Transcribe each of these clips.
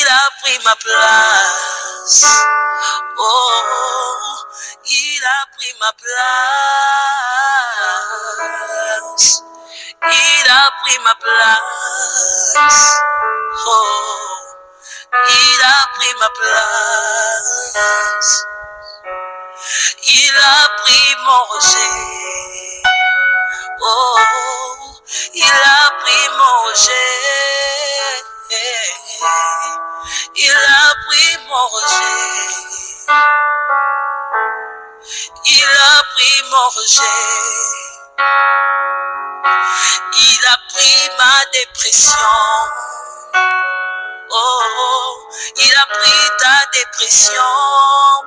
il a pris ma place. Oh, il a pris ma place. Il a pris ma place. Oh, il a pris ma place. Il a pris mon rejet. Oh, il a pris mon rejet. Il a pris mon rejet. Il a pris mon rejet. Il a pris ma dépression. Oh, il a pris ta dépression.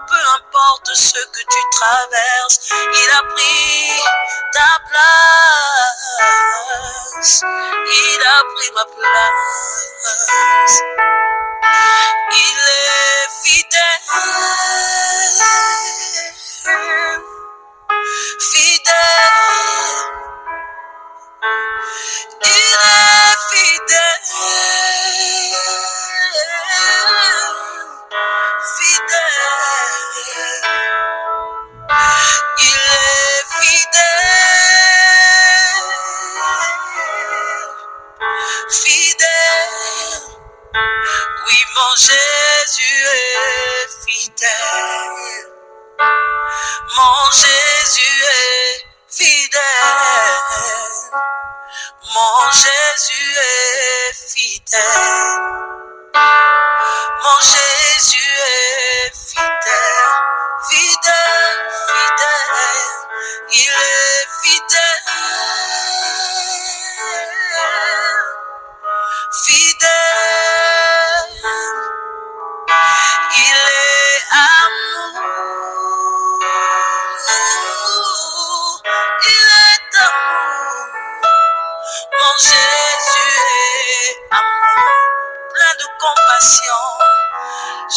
Peu importe ce que tu traverses, il a pris ta place. Il a pris ma place. Il est fidèle. Fidèle. Il est fidèle. Fidèle. Il est fidèle. Fidèle. Oui, mon Jésus est fidèle. Mon Jésus est fidèle. Mon Jésus est fidèle. Mon Jésus est fidèle. Fidèle, fidèle. Il est fidèle. Fidèle. Il est amour. Il est amour. Mon Jésus est amour, plein de compassion.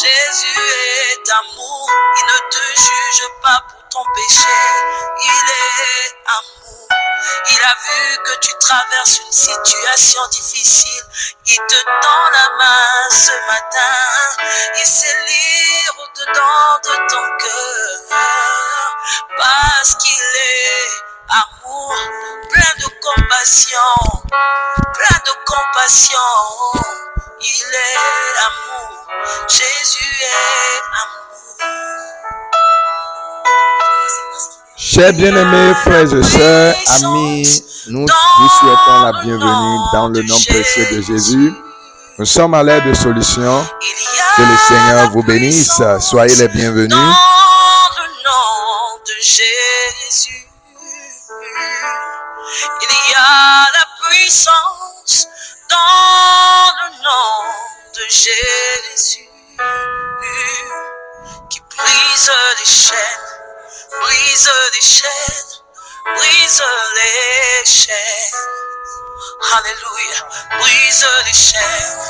Jésus est amour, il ne te juge pas pour ton péché. Il est amour. Il a vu que tu traverses une situation difficile. Il te tend la main ce matin. Il sait lire au-dedans de ton cœur. Parce qu'il est amour, plein de compassion. Plein de compassion. Il est amour. Jésus est amour. Chers bien-aimés, frères et sœurs, amis, nous vous souhaitons la bienvenue dans le nom précieux de Jésus. Nous sommes à l'ère de solutions. Que le Seigneur vous bénisse. Soyez les bienvenus. Dans le nom de Jésus, il y a la puissance. Dans le nom de Jésus, qui brise les chaînes. Brise les chaînes, brise les chaînes. Alléluia. Brise les chaînes,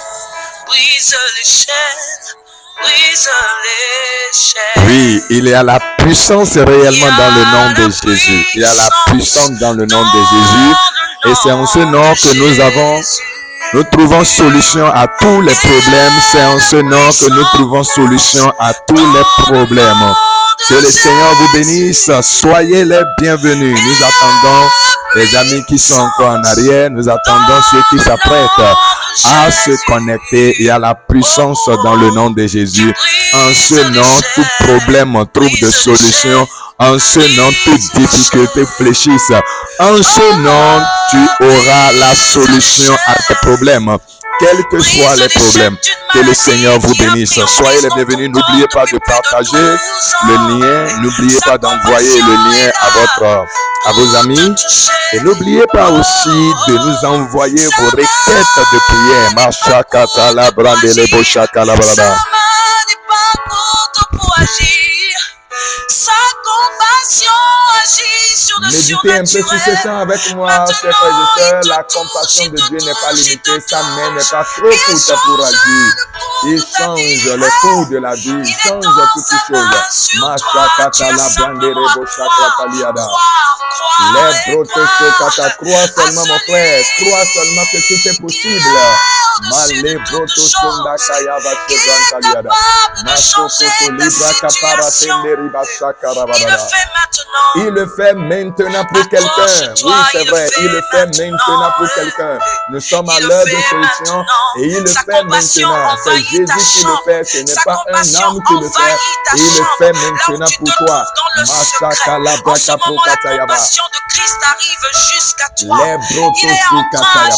brise les chaînes, brise les chaînes. Oui, il y a la puissance réellement dans le nom de Jésus. Il y a la puissance dans le nom de Jésus. Et c'est en ce nom que nous trouvons solution à tous les problèmes. C'est en ce nom que nous trouvons solution à tous les problèmes. Que le Seigneur vous bénisse. Soyez les bienvenus. Nous attendons les amis qui sont encore en arrière. Nous attendons ceux qui s'apprêtent à se connecter. Il y a la puissance dans le nom de Jésus. En ce nom, tout problème trouve de solution. En ce nom, toute difficulté fléchisse. En ce nom, tu auras la solution à tes problèmes. Quels que soient les problèmes, que le Seigneur vous bénisse. Soyez les bienvenus. N'oubliez pas de partager le lien. N'oubliez pas d'envoyer le lien à vos amis. Et n'oubliez pas aussi de nous envoyer vos requêtes de prière. Sa compassion agit sur le Méditez un peu sur ce chant avec moi, chers frères et sœurs. La compassion de Dieu n'est pas limitée. Sa main n'est pas trop courte pour agir. Il change les cours de la vie, il change toutes ces choses. Machakata la brandere boshakata liada. Les brotosokata, crois seulement mon frère, crois seulement que tout est possible. Malé brotosonda kayaba chebranta liada. Masokoto libra kapara tenderi bashakara badada. Il le fait maintenant pour quelqu'un. Oui, c'est vrai, il le fait maintenant pour quelqu'un. Nous sommes à l'heure de solution et il le fait maintenant. C'est Jésus qui le fait, ce n'est pas un homme qui le fait. Et il le fait maintenant pour toi. Masakala braka pokatayaba. Les brotosukatayaba.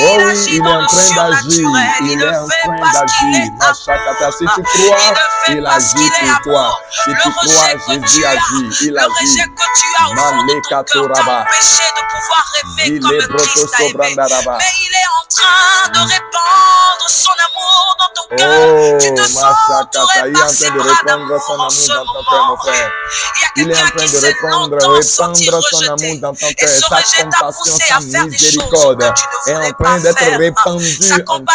Oh oui, il est en train d'agir. Il est en train d'agir. Masakata, si tu crois, il agit pour toi. Si tu crois, Jésus agit. Il agit. Malekatoraba. Il est brotosobrandaraba. Mais il est en train de répandre son amour dans ton cœur. Tu te sens entouré par ses bras d'amour en ce moment. Il est en train de répandre son amour dans ton cœur. Sa compassion, sa miséricorde est en train d'être répandue en toi.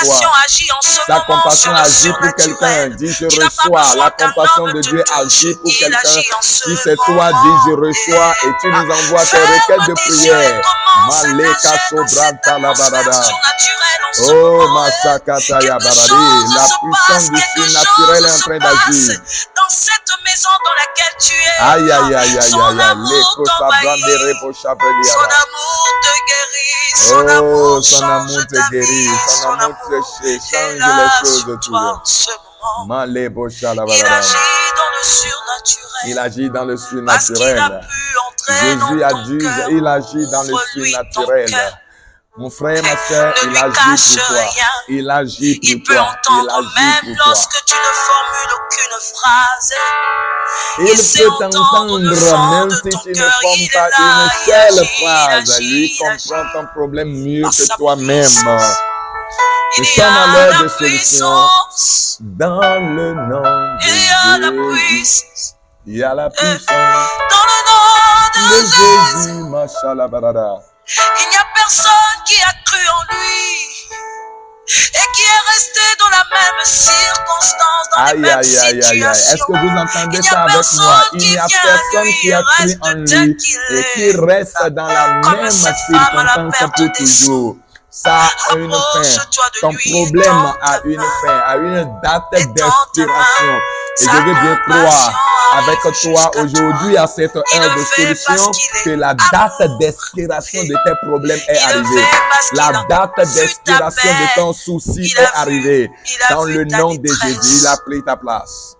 Sa compassion agit pour quelqu'un. Dis je reçois. La compassion de Dieu agit pour quelqu'un. Si c'est toi, dis je reçois et tu nous envoies tes requêtes de prière. Maleka sobranta la barada. Oh, Masakata ya baradi. La puissance du surnaturel est en train d'agir. Dans cette maison dans laquelle tu es. Aïe, aïe, aïe, aïe, aïe, aïe. Son amour te guérit. Son amour te guérit. Son amour te change les choses de tout. Il agit dans le surnaturel. Jésus a dit, il agit dans le surnaturel. Mon frère, ma soeur, il agit pour toi. Il agit pour toi. Il agit pour toi. Lorsque tu ne formules aucune phrase. Il peut t'entendre même si tu ne formes pas une seule phrase. Lui comprend ton problème mieux que toi-même. Nous sommes à l'heure de solution. Dans le nom de Jésus. Il y a la puissance. Dans le nom de Jésus. Mashallah barada. Il n'y a personne qui a cru en lui et qui est resté dans la même circonstance, dans les mêmes situations. Est-ce que vous entendez ça avec moi? Il n'y a personne qui a cru en lui et qui reste dans la même circonstance pour toujours. Ça a une fin. Ton problème a une fin, a une date d'expiration. Et je veux bien croire avec toi aujourd'hui à cette heure de solution que la date d'expiration de tes problèmes est arrivée. La date d'expiration de ton souci est arrivée. Dans le nom de Jésus, il a pris ta place.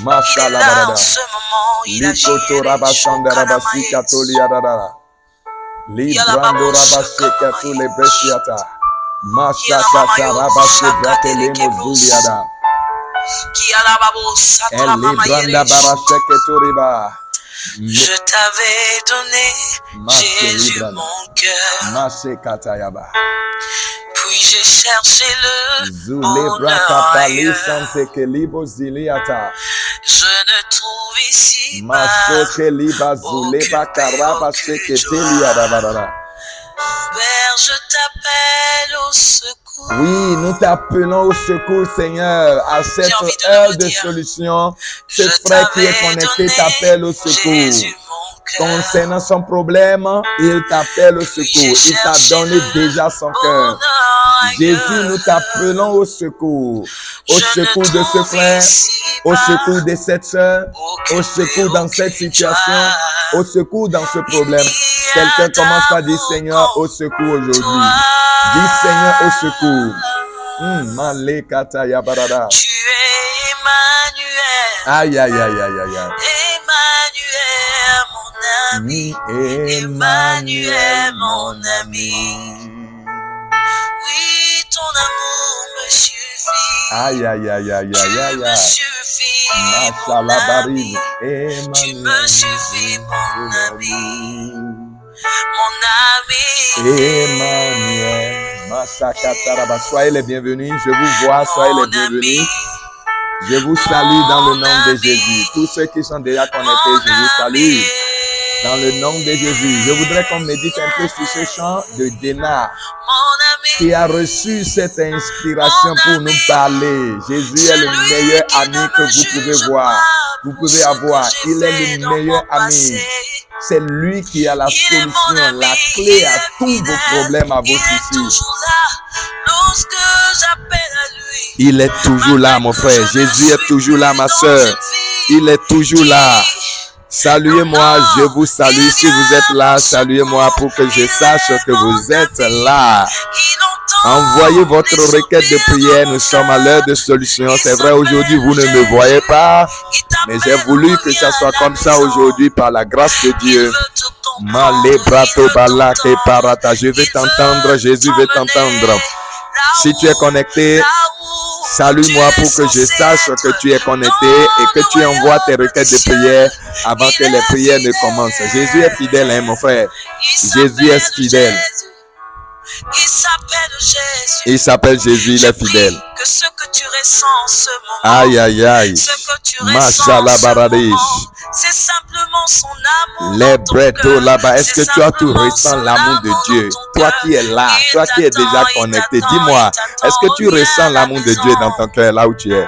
Mashallah barada. Likoto rabashanda rabasi katolia dada. Librando rabase katule besiata. Mashakata rabase bratele mozuliada. Je t'avais donné, Jésus, mon cœur. Puis j'ai cherché le bonheur ailleurs. Je ne trouve ici pas Père, je t'appelle au secours. Oui, nous t'appelons au secours, Seigneur, à cette heure de solution. Ce frère qui est connecté t'appelle au secours. Concernant son problème, il t'appelle au secours. Il t'a donné déjà son cœur. Jésus, nous t'appelons au secours. Au secours de ce frère, au secours de cette soeur, au secours dans cette situation, au secours dans ce problème. Quelqu'un commence à dire Seigneur, au secours aujourd'hui. Dis Seigneur, au secours. Malekata yabarada. Tu es Emmanuel. Aïe, aïe, aïe, aïe, aïe, aïe. Emmanuel, mon ami. Emmanuel, mon ami. Oui, ton amour me suffit. Aïe, aïe, aïe, aïe, aïe, aïe. Tu me suffis, mon Mashallah-bari. ami. Tu me suffis, mon ami. Mon ami. Emmanuel. Masakataraba. Soyez les bienvenus. Je vous vois. Soyez les bienvenus. Je vous salue dans le nom de Jésus. Tous ceux qui sont déjà connectés, je vous salue. Dans le nom de Jésus, je voudrais qu'on médite un peu sur ce chant de Déna qui a reçu cette inspiration pour nous parler. Jésus est le meilleur ami que vous pouvez voir. Vous pouvez avoir. Il est le meilleur ami. C'est lui qui a la solution, la clé à tous vos problèmes, à vos soucis. Il est toujours là, mon frère. Jésus est toujours là, ma soeur. Il est toujours là. Saluez-moi, je vous salue. Si vous êtes là, saluez-moi pour que je sache que vous êtes là. Envoyez votre requête de prière. Nous sommes à l'heure de solution. C'est vrai, aujourd'hui, vous ne me voyez pas. Mais j'ai voulu que ça soit comme ça aujourd'hui par la grâce de Dieu. Je vais t'entendre. Jésus veut t'entendre. Si tu es connecté, salue-moi pour que je sache que tu es connecté et que tu envoies tes requêtes de prière avant que les prières ne commencent. Jésus est fidèle, hein, mon frère. Jésus est fidèle. Il s'appelle Jésus, il est fidèle. Que ce que tu ressens en ce moment, Aïe, aïe, aïe. ce que tu ressens en ce moment, c'est simplement son amour. Les bretos là-bas, est-ce que toi tu ressens l'amour de Dieu? Toi qui es là, toi qui es déjà connecté, dis-moi, est-ce que tu ressens l'amour de Dieu dans ton cœur là où tu es?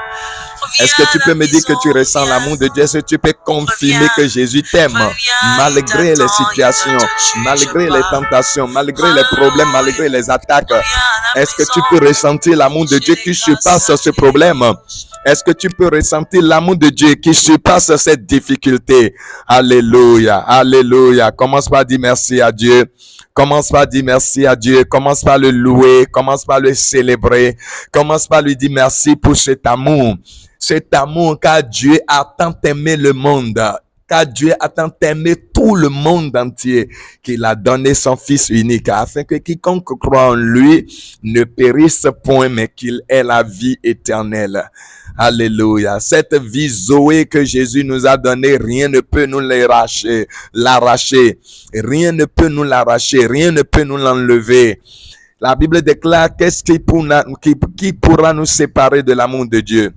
Est-ce que tu peux me dire que tu ressens l'amour de Dieu? Est-ce que tu peux confirmer que Jésus t'aime malgré les situations, malgré les tentations, malgré les problèmes, malgré les attaques? Est-ce que tu peux ressentir l'amour de Dieu qui surpasse ce problème? Est-ce que tu peux ressentir l'amour de Dieu qui surpasse cette difficulté? Alléluia, alléluia. Commence par dire merci à Dieu. Commence par dire merci à Dieu. Commence par le louer. Commence par le célébrer. Commence par lui dire merci pour cet amour. Cet amour car Dieu a tant aimé le monde. Car Dieu a tant aimé tout le monde entier qu'il a donné son Fils unique afin que quiconque croit en lui ne périsse point mais qu'il ait la vie éternelle. Alléluia. Cette vie Zoé que Jésus nous a donnée, rien ne peut nous l'arracher. Rien ne peut nous l'arracher. Rien ne peut nous l'enlever. La Bible déclare qu'est-ce qui pourra nous séparer de l'amour de Dieu?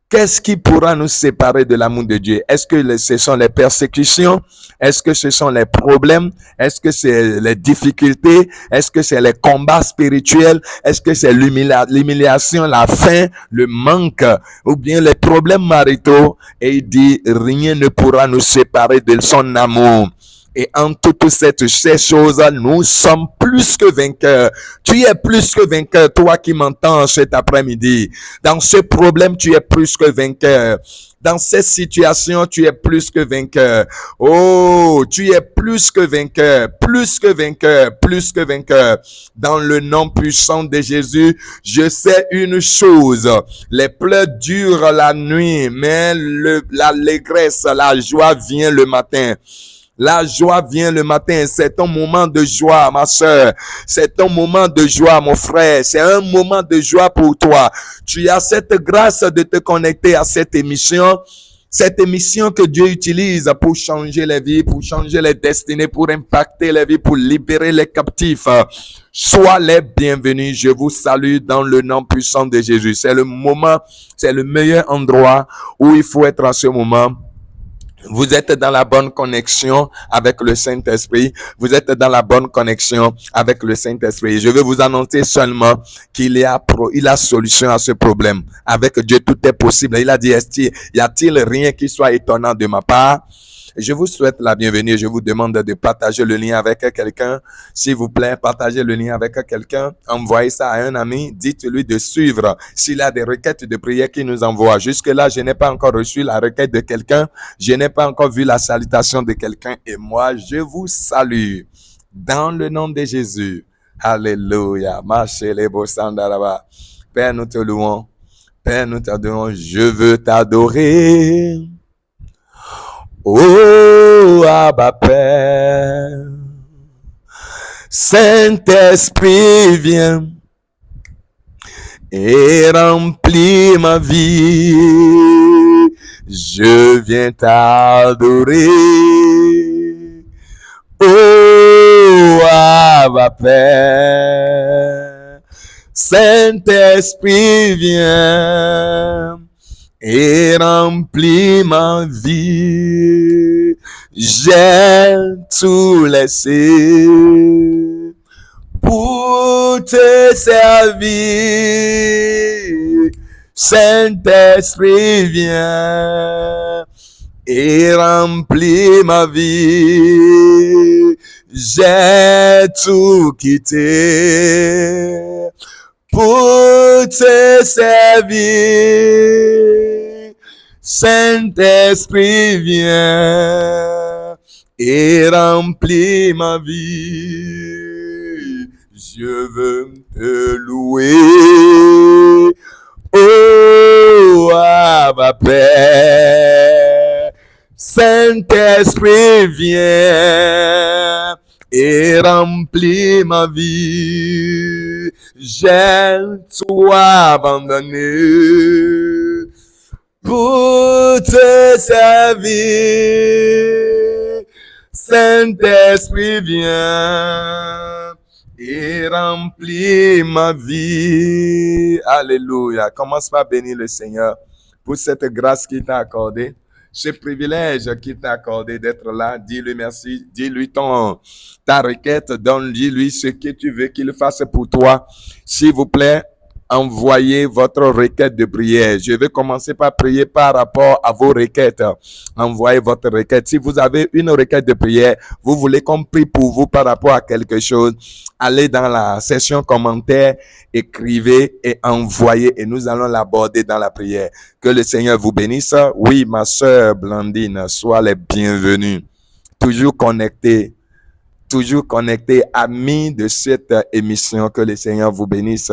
Qu'est-ce qui pourra nous séparer de l'amour de Dieu? Est-ce que ce sont les persécutions? Est-ce que ce sont les problèmes? Est-ce que c'est les difficultés? Est-ce que c'est les combats spirituels? Est-ce que c'est l'humiliation, la faim, le manque ou bien les problèmes maritaux? Et il dit, rien ne pourra nous séparer de son amour. Et en toutes ces choses, nous sommes plus que vainqueurs. Tu es plus que vainqueur, toi qui m'entends cet après-midi. Dans ce problème, tu es plus que vainqueur. Dans cette situation, tu es plus que vainqueur. Oh, tu es plus que vainqueur, plus que vainqueur, plus que vainqueur. Dans le nom puissant de Jésus, je sais une chose. Les pleurs durent la nuit, mais l'allégresse, la joie vient le matin. La joie vient le matin. C'est un moment de joie, ma soeur. C'est un moment de joie, mon frère. C'est un moment de joie pour toi. Tu as cette grâce de te connecter à cette émission. Cette émission que Dieu utilise pour changer les vies, pour changer les destinées, pour impacter les vies, pour libérer les captifs. Sois les bienvenus. Je vous salue dans le nom puissant de Jésus. C'est le moment, c'est le meilleur endroit où il faut être en ce moment. Vous êtes dans la bonne connexion avec le Saint-Esprit. Vous êtes dans la bonne connexion avec le Saint-Esprit. Je vais vous annoncer seulement qu'il y a solution à ce problème. Avec Dieu, tout est possible. Il a dit, y a-t-il rien qui soit étonnant de ma part? Je vous souhaite la bienvenue. Je vous demande de partager le lien avec quelqu'un. S'il vous plaît, partagez le lien avec quelqu'un. Envoyez ça à un ami. Dites-lui de suivre. S'il a des requêtes de prière qu'il nous envoie. Jusque-là, je n'ai pas encore reçu la requête de quelqu'un. Je n'ai pas encore vu la salutation de quelqu'un. Et moi, je vous salue. Dans le nom de Jésus. Alléluia. Père, nous te louons. Père, nous t'adorons. Je veux t'adorer. Oh, Abba Père, Saint-Esprit, viens et remplis ma vie. Je viens t'adorer. Oh, Abba Père, Saint-Esprit, viens et remplis ma vie. J'ai tout laissé pour te servir. Saint-Esprit, viens et remplis ma vie. J'ai tout quitté pour te servir. Saint-Esprit, viens et remplis ma vie. Je veux te louer. Oh, Abba Père. Saint-Esprit, viens et remplis ma vie. J'ai tout abandonné pour te servir. Saint-Esprit, viens et remplis ma vie. Alléluia. Commence par bénir le Seigneur pour cette grâce qu'il t'a accordée, ce privilège qu'il t'a accordé d'être là. Dis-lui merci, dis-lui ta requête, dis-lui ce que tu veux qu'il fasse pour toi. S'il vous plaît, envoyez votre requête de prière. Je vais commencer par prier par rapport à vos requêtes. Envoyez votre requête. Si vous avez une requête de prière, vous voulez qu'on prie pour vous par rapport à quelque chose, allez dans la section commentaires, écrivez et envoyez et nous allons l'aborder dans la prière. Que le Seigneur vous bénisse. Oui, ma sœur Blandine, sois les bienvenus. Toujours connectés, amis de cette émission. Que le Seigneur vous bénisse.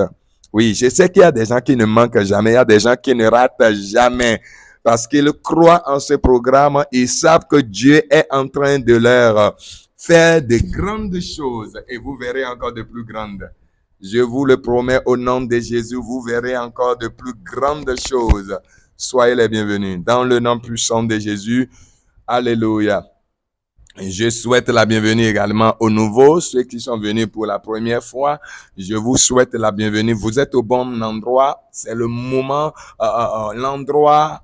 Oui, je sais qu'il y a des gens qui ne manquent jamais, il y a des gens qui ne ratent jamais parce qu'ils croient en ce programme, ils savent que Dieu est en train de leur faire de grandes choses et vous verrez encore de plus grandes. Je vous le promets au nom de Jésus, vous verrez encore de plus grandes choses. Soyez les bienvenus dans le nom puissant de Jésus. Alléluia. Je souhaite la bienvenue également aux nouveaux, ceux qui sont venus pour la première fois. Je vous souhaite la bienvenue. Vous êtes au bon endroit. C'est le moment, l'endroit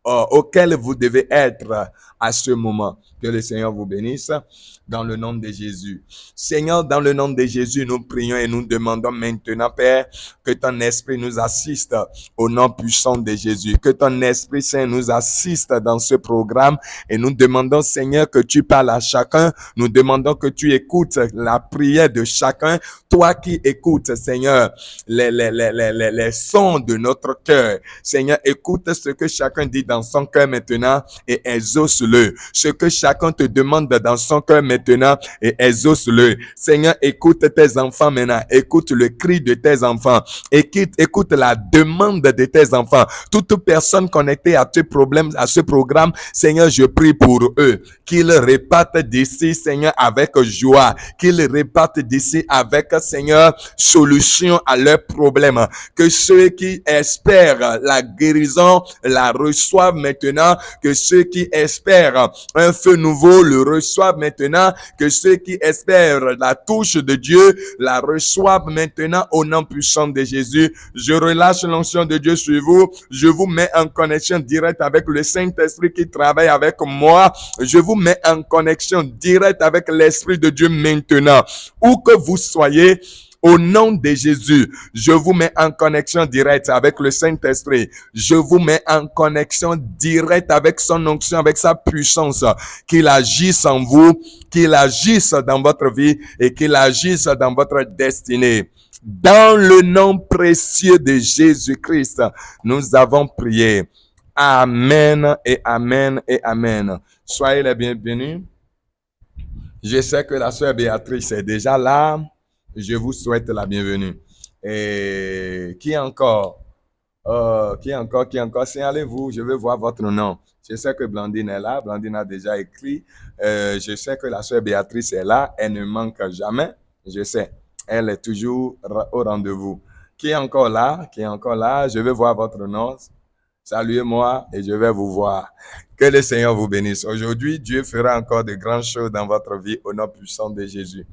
auquel vous devez être à ce moment. Que le Seigneur vous bénisse dans le nom de Jésus. Seigneur, dans le nom de Jésus, nous prions et nous demandons maintenant, Père, que ton esprit nous assiste au nom puissant de Jésus. Que ton esprit Saint nous assiste dans ce programme et nous demandons, Seigneur, que tu parles à chacun. Nous demandons que tu écoutes la prière de chacun. Toi qui écoutes, Seigneur, les sons de notre cœur. Seigneur, écoute ce que chacun dit dans son cœur maintenant et exauce-le. Ce que chacun te demande dans son cœur maintenant et exauce-le. Seigneur, écoute tes enfants maintenant. Écoute le cri de tes enfants. Écoute la demande de tes enfants. Toute personne connectée à tes problèmes, à ce programme, Seigneur, je prie pour eux. Qu'ils repartent d'ici, Seigneur, avec joie. Qu'ils repartent d'ici avec, Seigneur, solution à leurs problèmes. Que ceux qui espèrent la guérison la reçoivent maintenant. Que ceux qui espèrent un feu nouveau le reçoivent maintenant. Que ceux qui espèrent la touche de Dieu la reçoivent maintenant au nom puissant de Jésus. Je relâche l'onction de Dieu sur vous. Je vous mets en connexion directe avec le Saint-Esprit qui travaille avec moi. Je vous mets en connexion directe avec l'Esprit de Dieu maintenant. Où que vous soyez, au nom de Jésus, je vous mets en connexion directe avec le Saint-Esprit. Je vous mets en connexion directe avec son onction, avec sa puissance. Qu'il agisse en vous, qu'il agisse dans votre vie et qu'il agisse dans votre destinée. Dans le nom précieux de Jésus-Christ, nous avons prié. Amen et amen et amen. Soyez les bienvenus. Je sais que la sœur Béatrice est déjà là. Je vous souhaite la bienvenue. Et qui encore? Signalez-vous, je veux voir votre nom. Je sais que Blandine est là. Blandine a déjà écrit. Je sais que la sœur Béatrice est là. Elle ne manque jamais. Je sais. Elle est toujours au rendez-vous. Qui est encore là? Je veux voir votre nom. Saluez-moi et je vais vous voir. Que le Seigneur vous bénisse. Aujourd'hui, Dieu fera encore de grandes choses dans votre vie au nom puissant de Jésus.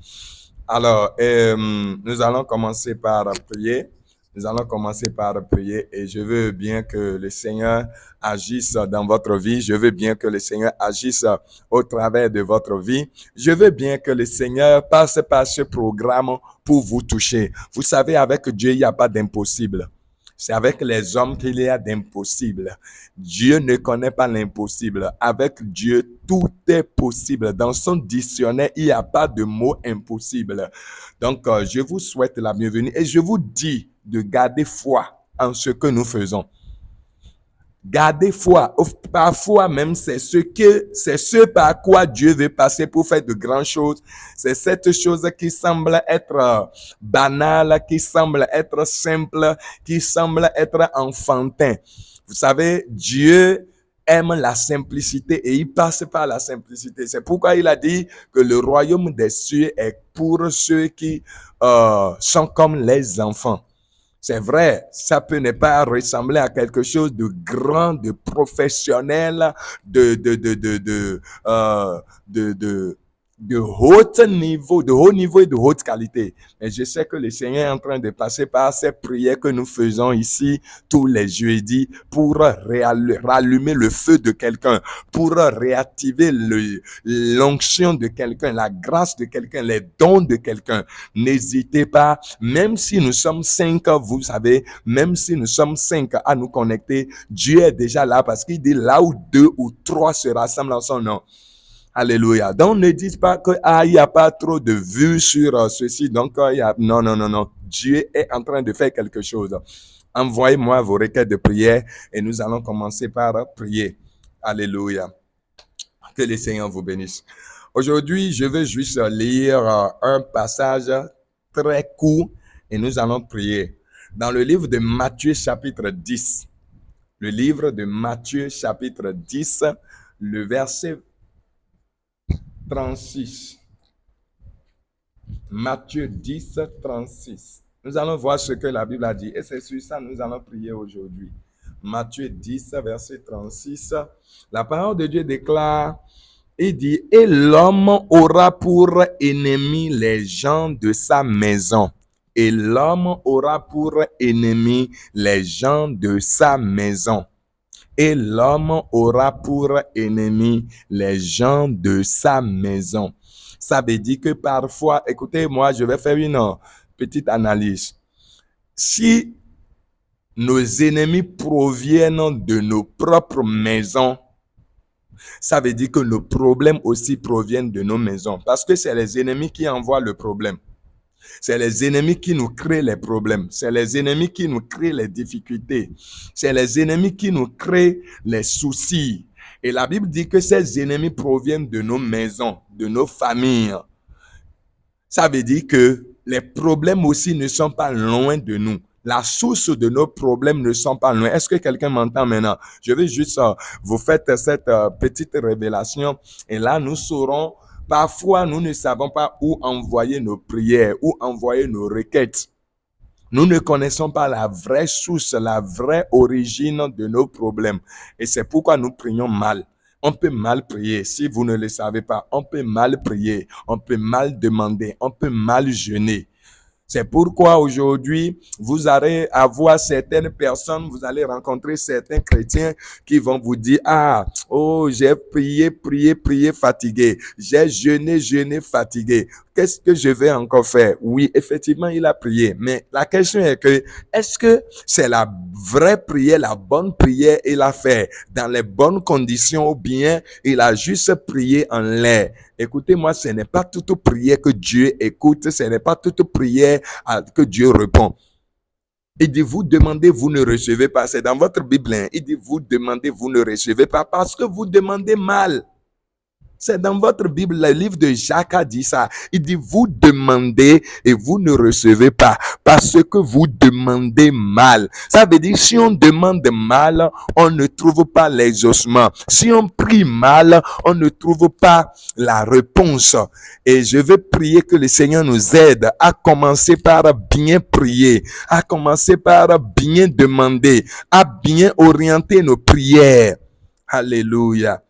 Alors, nous allons commencer par prier. Nous allons commencer par prier et je veux bien que le Seigneur agisse dans votre vie. Je veux bien que le Seigneur agisse au travers de votre vie. Je veux bien que le Seigneur passe par ce programme pour vous toucher. Vous savez, avec Dieu, il n'y a pas d'impossible. C'est avec les hommes qu'il y a d'impossible. Dieu ne connaît pas l'impossible. Avec Dieu, tout est possible. Dans son dictionnaire, il n'y a pas de mot impossible. Donc, je vous souhaite la bienvenue et je vous dis de garder foi en ce que nous faisons. Gardez foi. Parfois même, c'est ce par quoi Dieu veut passer pour faire de grandes choses. C'est cette chose qui semble être banale, qui semble être simple, qui semble être enfantin. Vous savez, Dieu aime la simplicité et il passe par la simplicité. C'est pourquoi il a dit que le royaume des cieux est pour ceux qui sont comme les enfants. C'est vrai, ça peut ne pas ressembler à quelque chose de grand, de professionnel, de haut niveau et de haute qualité. Mais je sais que le Seigneur est en train de passer par ces prières que nous faisons ici tous les jeudis pour rallumer le feu de quelqu'un, pour réactiver l'onction de quelqu'un, la grâce de quelqu'un, les dons de quelqu'un. N'hésitez pas, même si nous sommes 5, vous savez, même si nous sommes 5 à nous connecter, Dieu est déjà là parce qu'il dit là où 2 ou 3 se rassemblent en son nom. Alléluia. Donc, ne dites pas que, il n'y a pas trop de vues sur ceci. Donc, non. Dieu est en train de faire quelque chose. Envoyez-moi vos requêtes de prière et nous allons commencer par prier. Alléluia. Que le Seigneur vous bénisse. Aujourd'hui, je vais juste lire un passage très court et nous allons prier. Dans le livre de Matthieu chapitre 10, le livre de Matthieu chapitre 10, le verset 36. Matthieu 10, 36. Nous allons voir ce que la Bible a dit. Et c'est sur ça que nous allons prier aujourd'hui. Matthieu 10, verset 36. La parole de Dieu déclare, il dit, « Et l'homme aura pour ennemi les gens de sa maison. » Et l'homme aura pour ennemi les gens de sa maison. Et l'homme aura pour ennemi les gens de sa maison. Ça veut dire que parfois, écoutez-moi, je vais faire une petite analyse. Si nos ennemis proviennent de nos propres maisons, ça veut dire que nos problèmes aussi proviennent de nos maisons. Parce que c'est les ennemis qui envoient le problème. C'est les ennemis qui nous créent les problèmes. C'est les ennemis qui nous créent les difficultés. C'est les ennemis qui nous créent les soucis. Et la Bible dit que ces ennemis proviennent de nos maisons, de nos familles. Ça veut dire que les problèmes aussi ne sont pas loin de nous. La source de nos problèmes ne sont pas loin. Est-ce que quelqu'un m'entend maintenant? Je vais juste vous faire cette petite révélation. Et là, nous saurons. Parfois, nous ne savons pas où envoyer nos prières, où envoyer nos requêtes. Nous ne connaissons pas la vraie source, la vraie origine de nos problèmes. Et c'est pourquoi nous prions mal. On peut mal prier. Si vous ne le savez pas, on peut mal prier. On peut mal demander. On peut mal jeûner. C'est pourquoi aujourd'hui, vous allez avoir certaines personnes, vous allez rencontrer certains chrétiens qui vont vous dire, j'ai prié, fatigué. J'ai jeûné, fatigué. Qu'est-ce que je vais encore faire? Oui, effectivement, il a prié. Mais la question est que, est-ce que c'est la vraie prière, la bonne prière il a fait dans les bonnes conditions ou bien il a juste prié en l'air? Écoutez-moi, ce n'est pas toute prière que Dieu écoute, ce n'est pas toute prière que Dieu répond. Il dit, vous demandez, vous ne recevez pas. C'est dans votre Bible. Hein. Il dit, vous demandez, vous ne recevez pas parce que vous demandez mal. C'est dans votre Bible, le livre de Jacques a dit ça. Il dit, vous demandez et vous ne recevez pas parce que vous demandez mal. Ça veut dire, si on demande mal, on ne trouve pas l'exaucement. Si on prie mal, on ne trouve pas la réponse. Et je veux prier que le Seigneur nous aide à commencer par bien prier, à commencer par bien demander, à bien orienter nos prières. Alléluia.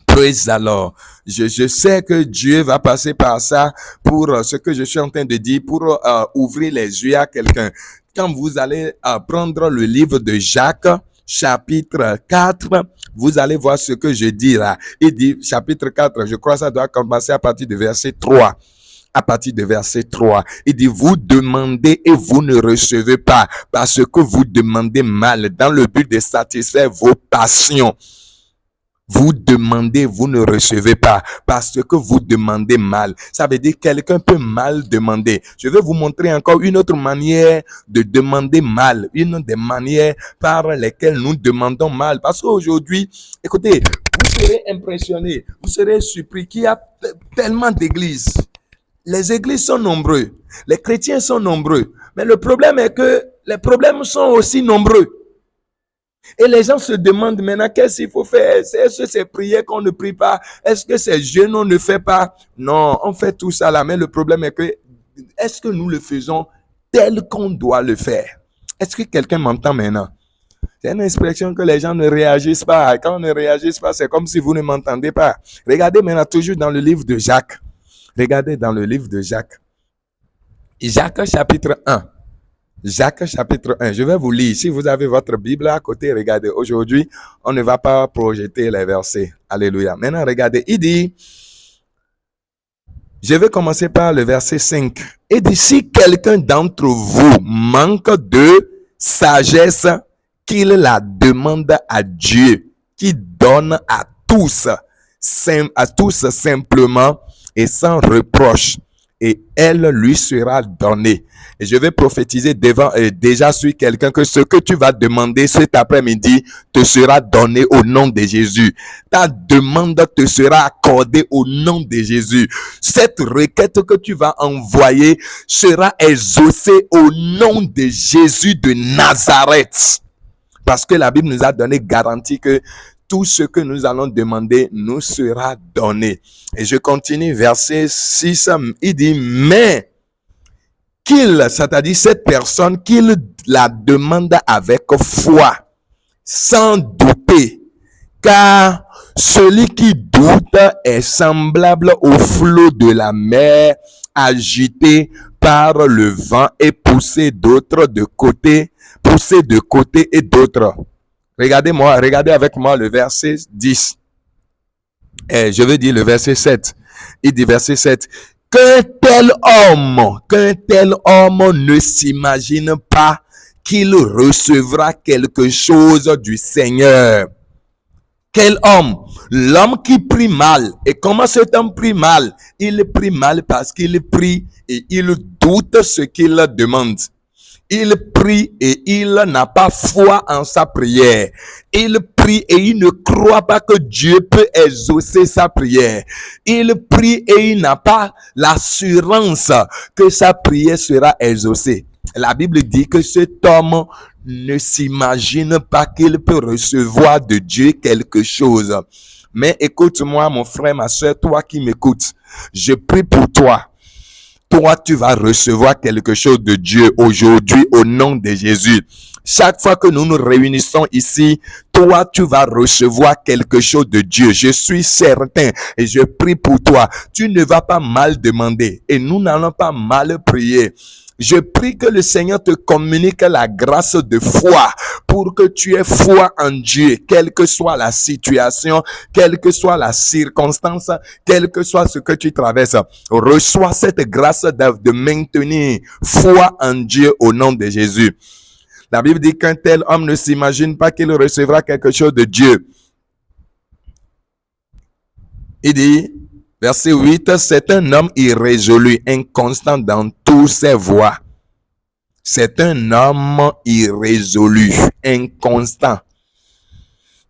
Praise the Lord. Je sais que Dieu va passer par ça pour ce que je suis en train de dire, pour ouvrir les yeux à quelqu'un. quand vous allez prendre le livre de Jacques, chapitre 4, vous allez voir ce que je dis là. Il dit, chapitre 4, je crois que ça doit commencer à partir du verset 3. À partir de verset 3, il dit, vous demandez et vous ne recevez pas parce que vous demandez mal dans le but de satisfaire vos passions. Vous demandez, vous ne recevez pas parce que vous demandez mal. Ça veut dire que quelqu'un peut mal demander. Je vais vous montrer encore une autre manière de demander mal. Une des manières par lesquelles nous demandons mal. Parce qu'aujourd'hui, écoutez, vous serez impressionnés, vous serez surpris qu'il y a tellement d'églises. Les églises sont nombreux, les chrétiens sont nombreux, mais le problème est que les problèmes sont aussi nombreux. Et les gens se demandent maintenant qu'est-ce qu'il faut faire. Est-ce que c'est prier qu'on ne prie pas? Est-ce que c'est jeûne on ne fait pas? Non, on fait tout ça là, mais le problème est que est-ce que nous le faisons tel qu'on doit le faire? Est-ce que quelqu'un m'entend maintenant? C'est une expression que les gens ne réagissent pas. Quand on ne réagit pas, c'est comme si vous ne m'entendez pas. Regardez maintenant toujours dans le livre de Jacques. Regardez dans le livre de Jacques. Jacques chapitre 1. Jacques chapitre 1. Je vais vous lire. Si vous avez votre Bible à côté, regardez. Aujourd'hui, on ne va pas projeter les versets. Alléluia. Maintenant, regardez. Il dit, je vais commencer par le verset 5. Il dit, si quelqu'un d'entre vous manque de sagesse, qu'il la demande à Dieu, qui donne à tous simplement et sans reproche, et elle lui sera donnée. Et je vais prophétiser déjà sur quelqu'un que ce que tu vas demander cet après-midi te sera donné au nom de Jésus. Ta demande te sera accordée au nom de Jésus. Cette requête que tu vas envoyer sera exaucée au nom de Jésus de Nazareth. Parce que la Bible nous a donné garantie que tout ce que nous allons demander nous sera donné. Et je continue, verset 6, il dit, mais c'est-à-dire cette personne, qu'il la demande avec foi, sans douter, car celui qui doute est semblable au flot de la mer, agité par le vent et poussé de côté et d'autre. Regardez avec moi le verset 10. Je veux dire le verset 7. Il dit verset 7. Qu'un tel homme ne s'imagine pas qu'il recevra quelque chose du Seigneur. Quel homme? L'homme qui prie mal. Et comment cet homme prie mal? Il prie mal parce qu'il prie et il doute ce qu'il demande. Il prie et il n'a pas foi en sa prière. Il prie et il ne croit pas que Dieu peut exaucer sa prière. Il prie et il n'a pas l'assurance que sa prière sera exaucée. La Bible dit que cet homme ne s'imagine pas qu'il peut recevoir de Dieu quelque chose. Mais écoute-moi, mon frère, ma soeur, toi qui m'écoutes, je prie pour toi. Toi, tu vas recevoir quelque chose de Dieu aujourd'hui au nom de Jésus. Chaque fois que nous nous réunissons ici, toi, tu vas recevoir quelque chose de Dieu. Je suis certain et je prie pour toi. Tu ne vas pas mal demander et nous n'allons pas mal prier. Je prie que le Seigneur te communique la grâce de foi pour que tu aies foi en Dieu, quelle que soit la situation, quelle que soit la circonstance, quel que soit ce que tu traverses. Reçois cette grâce de maintenir foi en Dieu au nom de Jésus. La Bible dit qu'un tel homme ne s'imagine pas qu'il recevra quelque chose de Dieu. Il dit, verset 8, c'est un homme irrésolu, inconstant dans tous ses voies. C'est un homme irrésolu, inconstant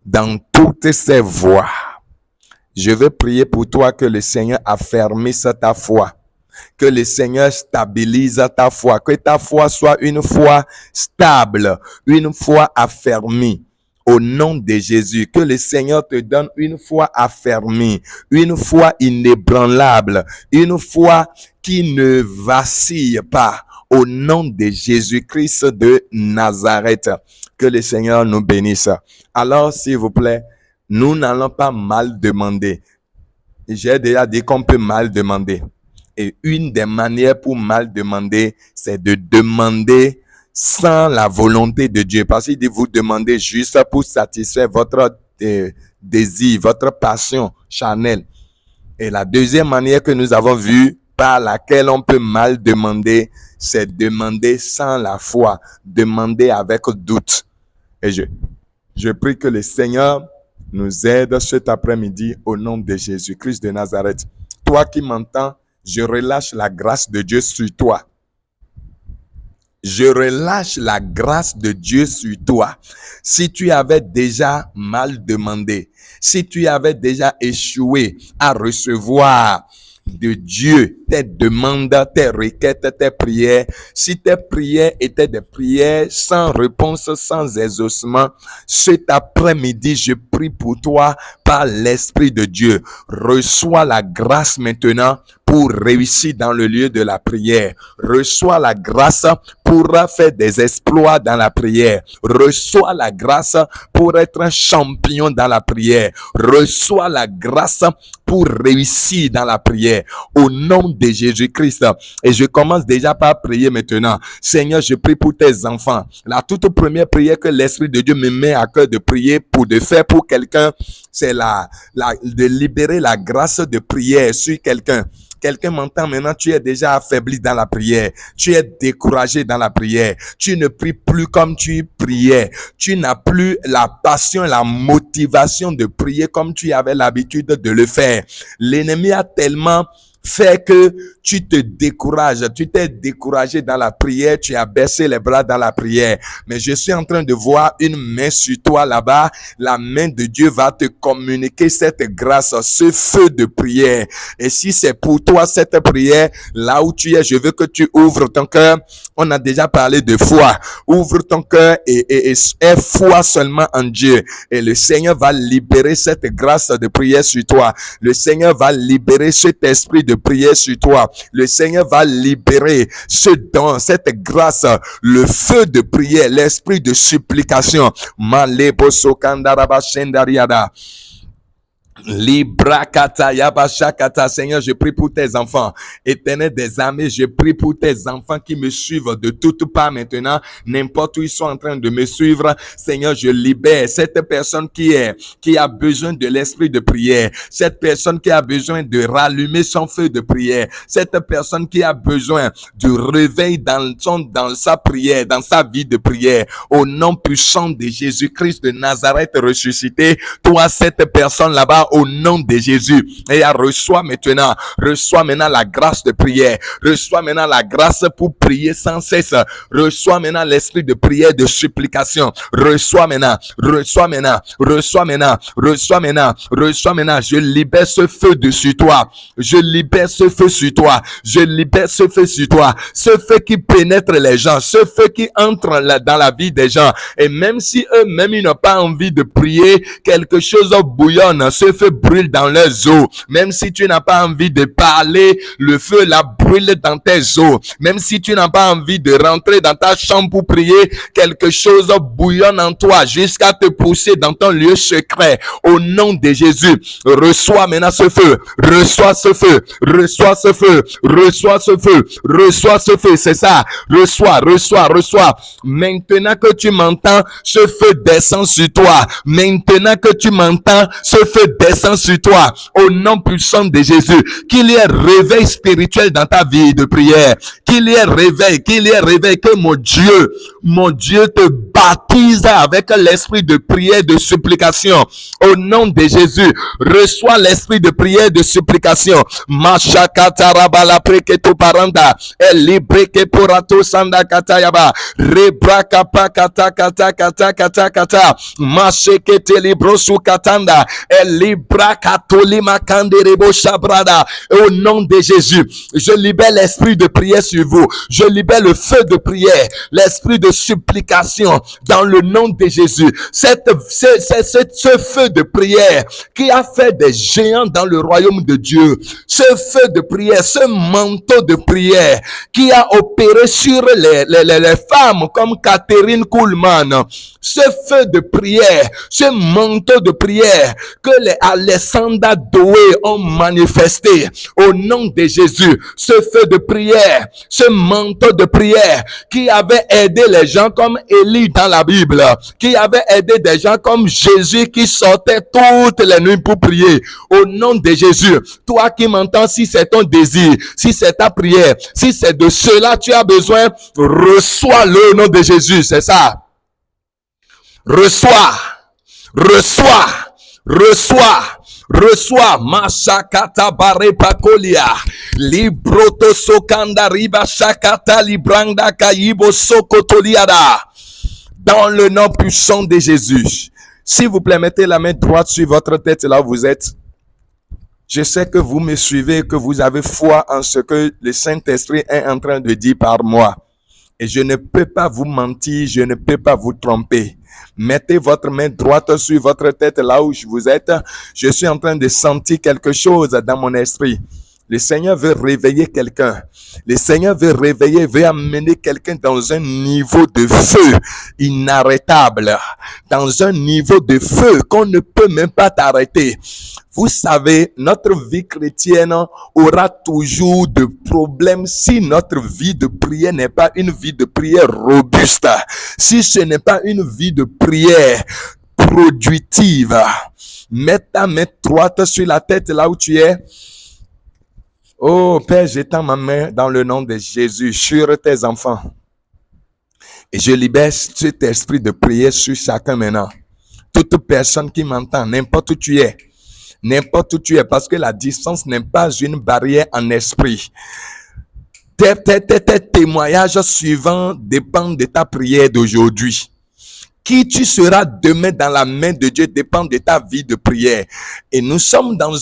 dans toutes ses voies. Je veux prier pour toi que le Seigneur affermisse ta foi. Que le Seigneur stabilise ta foi. Que ta foi soit une foi stable, une foi affermie. Au nom de Jésus, que le Seigneur te donne une foi affermie, une foi inébranlable, une foi qui ne vacille pas. Au nom de Jésus-Christ de Nazareth, que le Seigneur nous bénisse. Alors, s'il vous plaît, nous n'allons pas mal demander. J'ai déjà dit qu'on peut mal demander. Et une des manières pour mal demander, c'est de demander sans la volonté de Dieu. Parce qu'il dit, vous demandez juste pour satisfaire votre désir, votre passion charnelle. Et la deuxième manière que nous avons vue, par laquelle on peut mal demander, c'est demander sans la foi, demander avec doute. Et je prie que le Seigneur nous aide cet après-midi au nom de Jésus-Christ de Nazareth. Toi qui m'entends, je relâche la grâce de Dieu sur toi. Je relâche la grâce de Dieu sur toi. Si tu avais déjà mal demandé, si tu avais déjà échoué à recevoir de Dieu tes demandes, tes requêtes, tes prières, si tes prières étaient des prières sans réponse, sans exaucement, cet après-midi, je prie pour toi par l'Esprit de Dieu. Reçois la grâce maintenant pour réussir dans le lieu de la prière. Reçois la grâce pour faire des exploits dans la prière. Reçois la grâce pour être un champion dans la prière. Reçois la grâce pour réussir dans la prière. Au nom de Jésus-Christ. Et je commence déjà par prier maintenant. Seigneur, je prie pour tes enfants. La toute première prière que l'Esprit de Dieu me met à cœur de prier de faire pour quelqu'un, c'est de libérer la grâce de prière sur quelqu'un. Quelqu'un m'entend maintenant, tu es déjà affaibli dans la prière. Tu es découragé dans la prière. Tu ne pries plus comme tu priais. Tu n'as plus la passion, la motivation de prier comme tu avais l'habitude de le faire. L'ennemi a tellement fait que tu te décourages, tu t'es découragé dans la prière, tu as baissé les bras dans la prière. Mais je suis en train de voir une main sur toi là-bas. La main de Dieu va te communiquer cette grâce, ce feu de prière. Et si c'est pour toi cette prière, là où tu es, je veux que tu ouvres ton cœur. On a déjà parlé de foi. Ouvre ton cœur et aie foi seulement en Dieu. Et le Seigneur va libérer cette grâce de prière sur toi. Le Seigneur va libérer cet esprit de prière sur toi. Le Seigneur va libérer ce don, cette grâce, le feu de prière, l'esprit de supplication. Malebo sokandaraba shendariada. Librakata yabashakata. Seigneur, je prie pour tes enfants. Éternel des armées, je prie pour tes enfants qui me suivent de toutes parts maintenant, n'importe où ils sont en train de me suivre. Seigneur, je libère cette personne qui a besoin de l'esprit de prière, cette personne qui a besoin de rallumer son feu de prière, cette personne qui a besoin du réveil dans sa prière, dans sa vie de prière. Au nom puissant de Jésus-Christ de Nazareth ressuscité, toi cette personne là-bas, au nom de Jésus, et reçois maintenant la grâce de prière, reçois maintenant la grâce pour prier sans cesse, reçois maintenant l'esprit de prière, de supplication, reçois maintenant, je libère ce feu dessus toi, je libère ce feu sur toi, ce feu qui pénètre les gens, ce feu qui entre dans la vie des gens, et même si eux-mêmes ils n'ont pas envie de prier, quelque chose bouillonne, ce feu brûle dans leurs os. Même si tu n'as pas envie de parler, le feu là brûle dans tes os. Même si tu n'as pas envie de rentrer dans ta chambre pour prier, quelque chose bouillonne en toi jusqu'à te pousser dans ton lieu secret. Au nom de Jésus, reçois maintenant ce feu, reçois ce feu, c'est ça, reçois. Maintenant que tu m'entends, ce feu descend sur toi. Maintenant que tu m'entends, ce feu descend sur toi. Au nom puissant de Jésus, qu'il y ait réveil spirituel dans ta vie de prière, qu'il y ait réveil, que mon Dieu te baptise avec l'esprit de prière, de supplication. Au nom de Jésus, reçois l'esprit de prière, de supplication. Mashakatarabala preketo paranda, elibreke porato sanda katayaba, rebraka pakata kata kata kata kata, mashekete librosu katanda, elibraka tolima kanderebo shabrada. Au nom de Jésus, je libère l'esprit de prière sur vous. Je libère le feu de prière, l'esprit de supplication dans le nom de Jésus. Ce feu de prière qui a fait des géants dans le royaume de Dieu. Ce feu de prière, ce manteau de prière qui a opéré sur les femmes comme Catherine Kuhlman. Ce feu de prière, ce manteau de prière que les Alessandra Doué ont manifesté au nom de Jésus. Ce feu de prière, ce mentor de prière qui avait aidé les gens comme Élie dans la Bible, qui avait aidé des gens comme Jésus qui sortait toutes les nuits pour prier. Au nom de Jésus, toi qui m'entends, si c'est ton désir, si c'est ta prière, si c'est de cela tu as besoin, reçois-le au nom de Jésus, c'est ça. Reçois, reçois, reçois. Reçois Mashakata Barepakolia Libroto Sokanda Riba Shakata Libranda Kaibo Sokotoliada. Dans le nom puissant de Jésus. S'il vous plaît, mettez la main droite sur votre tête là où vous êtes. Je sais que vous me suivez, que vous avez foi en ce que le Saint-Esprit est en train de dire par moi. Et je ne peux pas vous mentir, je ne peux pas vous tromper. Mettez votre main droite sur votre tête là où vous êtes. Je suis en train de sentir quelque chose dans mon esprit. Le Seigneur veut réveiller quelqu'un. Le Seigneur veut réveiller, veut amener quelqu'un dans un niveau de feu inarrêtable. Dans un niveau de feu qu'on ne peut même pas t'arrêter. Vous savez, notre vie chrétienne aura toujours de problèmes si notre vie de prière n'est pas une vie de prière robuste. Si ce n'est pas une vie de prière productive. Mets ta main droite sur la tête là où tu es. Oh Père, j'étends ma main dans le nom de Jésus sur tes enfants. Et je libère cet esprit de prière sur chacun maintenant. Toute personne qui m'entend, n'importe où tu es. N'importe où tu es, parce que la distance n'est pas une barrière en esprit. Tes témoignages suivants dépendent de ta prière d'aujourd'hui. Qui tu seras demain dans la main de Dieu dépend de ta vie de prière. Et nous sommes dans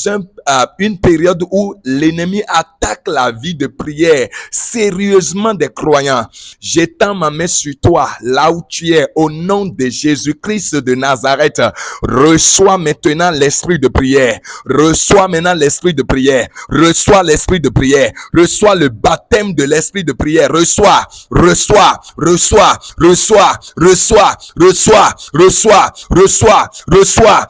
une période où l'ennemi attaque la vie de prière sérieusement des croyants. J'étends ma main sur toi, là où tu es, au nom de Jésus-Christ de Nazareth. Reçois maintenant l'esprit de prière. Reçois maintenant l'esprit de prière. Reçois l'esprit de prière. Reçois le baptême de l'esprit de prière. Reçois, reçois, reçois, reçois, reçois, reçois, reçois, reçois, reçois, reçois,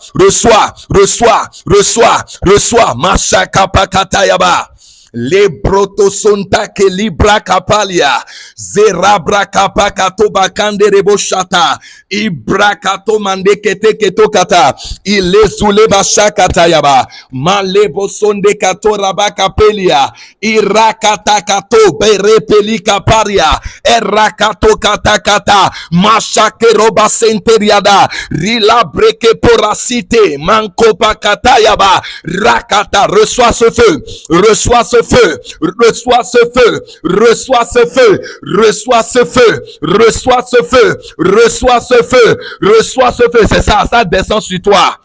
reçois, reçois, reçois, Mashaka Pakatayaba. Les brotosonta ke libra kapalia zerabra kapakato bakande reboshata ibrakato mande kete keto kata ilezule bashakata yaba malebo sonde kato rabaka pelia irakata kato berepeli kaparia erakato kata kata mashake roba senteriada rila breke porasite manko pakata yaba rakata. Reçois ce feu, reçois ce feu, reçois ce feu, reçois ce feu, reçois ce feu, reçois ce feu, reçois ce feu, reçois ce feu. C'est ça, ça descend sur toi.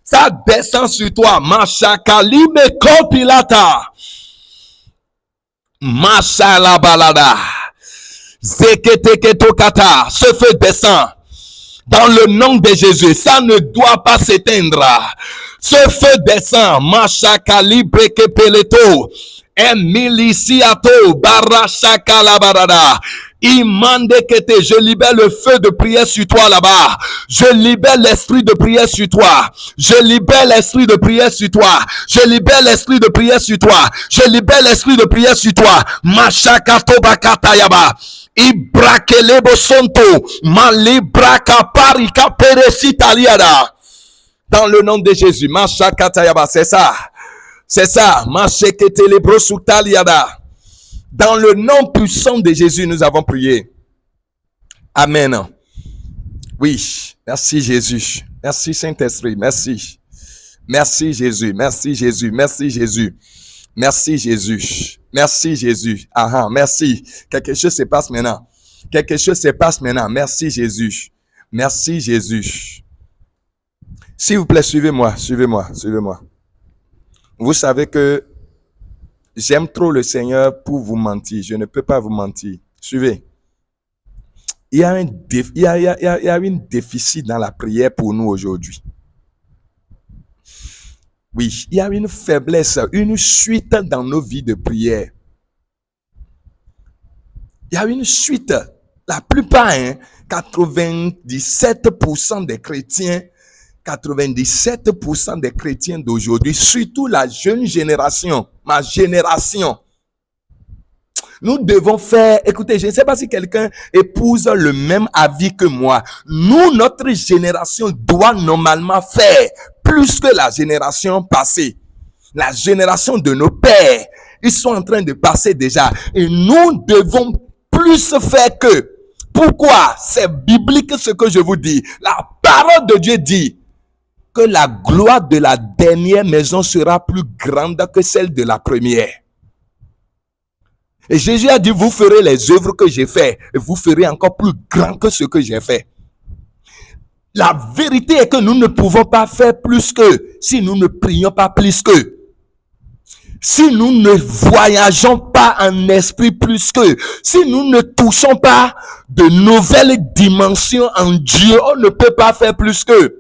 Ça descend sur toi. Mashakali me compilata. Mashalabalada. Zeketeketokata. Ce feu descend. Dans le nom de Jésus, ça ne doit pas s'éteindre. Ce feu descend. Mashakali brekepeleto. Emiliciato barashakalabarada. Imande kete, je libère le feu de prière sur toi là-bas. Je libère l'esprit de prière sur toi. Je libère l'esprit de prière sur toi. Je libère l'esprit de prière sur toi. Je libère l'esprit de prière sur toi. Mashakato bakatayaba. Ibrakelebo sonto. Malibraka parika peresitaliada. Dans le nom de Jésus. Mashakatayaba. C'est ça. C'est ça. Masheketele sutaliada. Dans le nom puissant de Jésus, nous avons prié. Amen. Oui, merci Jésus. Merci Saint-Esprit. Merci. Merci Jésus. Merci Jésus. Merci Jésus. Merci Jésus. Merci Jésus. Ah, merci. Quelque chose se passe maintenant. Quelque chose se passe maintenant. Merci Jésus. Merci Jésus. S'il vous plaît, suivez-moi. Suivez-moi. Suivez-moi. Vous savez que j'aime trop le Seigneur pour vous mentir. Je ne peux pas vous mentir. Suivez. Il y a un déficit dans la prière pour nous aujourd'hui. Oui, il y a une faiblesse, une suite dans nos vies de prière. Il y a une suite. La plupart, 97% des chrétiens, 97% des chrétiens d'aujourd'hui, surtout la jeune génération, ma génération, Nous devons faire, écoutez, je ne sais pas si quelqu'un épouse le même avis que moi. Nous, notre génération doit normalement faire plus que la génération passée. La génération de nos pères, ils sont en train de passer déjà. Et nous devons plus faire que. Pourquoi? C'est biblique ce que je vous dis. La parole de Dieu dit que la gloire de la dernière maison sera plus grande que celle de la première. Et Jésus a dit, vous ferez les œuvres que j'ai fait et vous ferez encore plus grand que ce que j'ai fait. La vérité est que nous ne pouvons pas faire plus que si nous ne prions pas plus que. Si nous ne voyageons pas en esprit plus que, si nous ne touchons pas de nouvelles dimensions en Dieu, on ne peut pas faire plus que.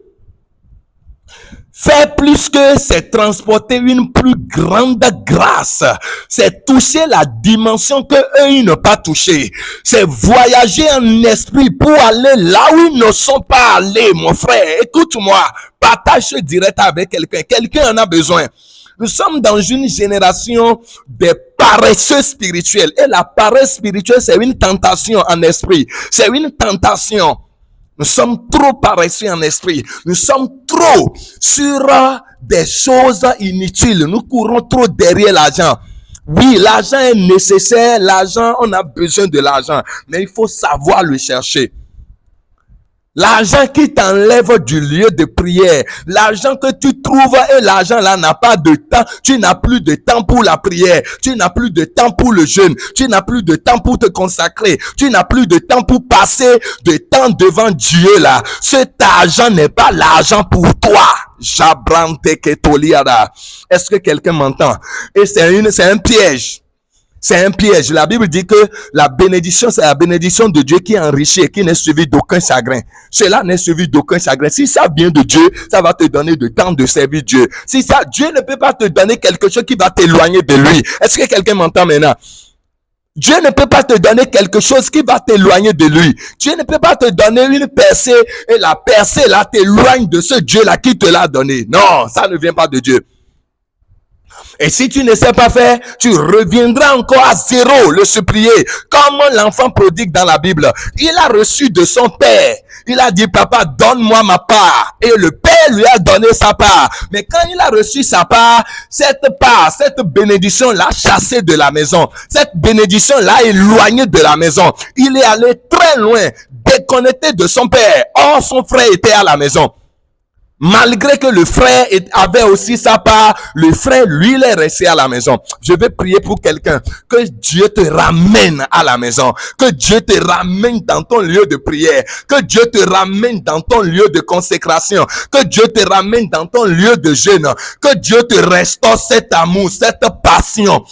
Faire plus que, c'est transporter une plus grande grâce. C'est toucher la dimension que eux, ils n'ont pas touché. C'est voyager en esprit pour aller là où ils ne sont pas allés, mon frère. Écoute-moi, partage ce direct avec quelqu'un. Quelqu'un en a besoin. Nous sommes dans une génération des paresseux spirituels. Et la paresse spirituelle, c'est une tentation en esprit. C'est une tentation. Nous sommes trop paresseux en esprit. Nous sommes trop sur des choses inutiles. Nous courons trop derrière l'argent. Oui, l'argent est nécessaire. L'argent, on a besoin de l'argent. Mais il faut savoir le chercher. L'argent qui t'enlève du lieu de prière, l'argent que tu trouves et l'argent là n'a pas de temps, tu n'as plus de temps pour la prière, tu n'as plus de temps pour le jeûne, tu n'as plus de temps pour te consacrer, tu n'as plus de temps pour passer de temps devant Dieu là. Cet argent n'est pas l'argent pour toi. Est-ce que quelqu'un m'entend? Et c'est un piège. C'est un piège. La Bible dit que la bénédiction, c'est la bénédiction de Dieu qui enrichit et qui n'est suivie d'aucun chagrin. Cela n'est suivi d'aucun chagrin. Si ça vient de Dieu, ça va te donner le temps de servir Dieu. Si ça, Dieu ne peut pas te donner quelque chose qui va t'éloigner de lui. Est-ce que quelqu'un m'entend maintenant? Dieu ne peut pas te donner quelque chose qui va t'éloigner de lui. Dieu ne peut pas te donner une percée et la percée là t'éloigne de ce Dieu-là qui te l'a donné. Non, ça ne vient pas de Dieu. Et si tu ne sais pas faire, tu reviendras encore à zéro, le supplier. Comme l'enfant prodigue dans la Bible. Il a reçu de son père. Il a dit, papa, donne-moi ma part. Et le père lui a donné sa part. Mais quand il a reçu sa part, cette bénédiction l'a chassé de la maison. Cette bénédiction l'a éloigné de la maison. Il est allé très loin, déconnecté de son père. Or, son frère était à la maison. Malgré que le frère avait aussi sa part, le frère, lui, il est resté à la maison. Je vais prier pour quelqu'un. Que Dieu te ramène à la maison. Que Dieu te ramène dans ton lieu de prière. Que Dieu te ramène dans ton lieu de consécration. Que Dieu te ramène dans ton lieu de jeûne. Que Dieu te restaure cet amour, cette passion.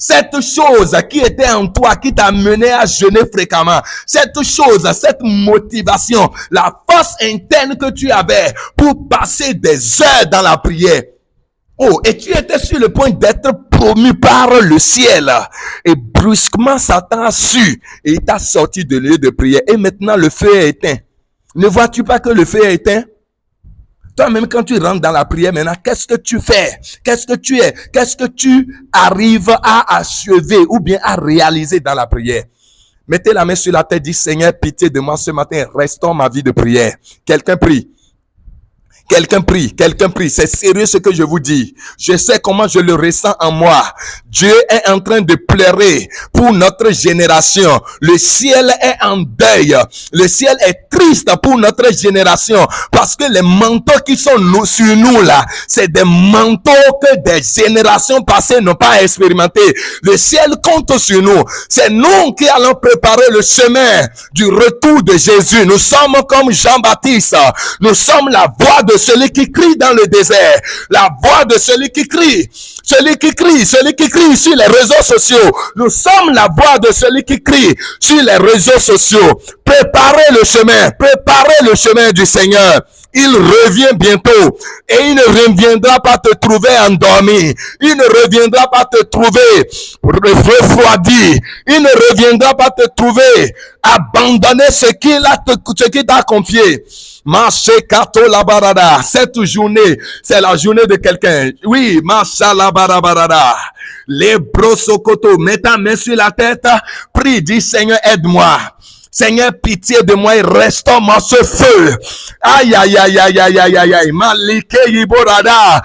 Cette chose qui était en toi, qui t'a mené à jeûner fréquemment, cette chose, cette motivation, la force interne que tu avais pour passer des heures dans la prière. Oh, et tu étais sur le point d'être promu par le ciel. Et brusquement, Satan a su et il t'a sorti de lieu de prière. Et maintenant, le feu est éteint. Ne vois-tu pas que le feu est éteint? Toi-même, quand tu rentres dans la prière maintenant, qu'est-ce que tu fais? Qu'est-ce que tu es? Qu'est-ce que tu arrives à achever ou bien à réaliser dans la prière? Mettez la main sur la tête, dis Seigneur, pitié de moi ce matin, restaure ma vie de prière. Quelqu'un prie. Quelqu'un prie, c'est sérieux ce que je vous dis. Je sais comment je le ressens en moi. Dieu est en train de pleurer pour notre génération. Le ciel est en deuil. Le ciel est triste pour notre génération parce que les manteaux qui sont sur nous là, c'est des manteaux que des générations passées n'ont pas expérimenté. Le ciel compte sur nous. C'est nous qui allons préparer le chemin du retour de Jésus. Nous sommes comme Jean-Baptiste. Nous sommes la voix de celui qui crie dans le désert, la voix de celui qui crie sur les réseaux sociaux. Nous sommes la voix de celui qui crie sur les réseaux sociaux. Préparez le chemin du Seigneur. Il revient bientôt et il ne reviendra pas te trouver endormi. Il ne reviendra pas te trouver refroidi. Il ne reviendra pas te trouver abandonner ce qu'il t'a confié. Cette journée, c'est la journée de quelqu'un. Oui, les brosokoto, mets ta main sur la tête, prie, dis Seigneur, aide-moi. Seigneur, pitié de moi et restaure-moi ce feu. Aïe, aïe, aïe, aïe, aïe, aïe, aïe, aïe. Malike Yiborada.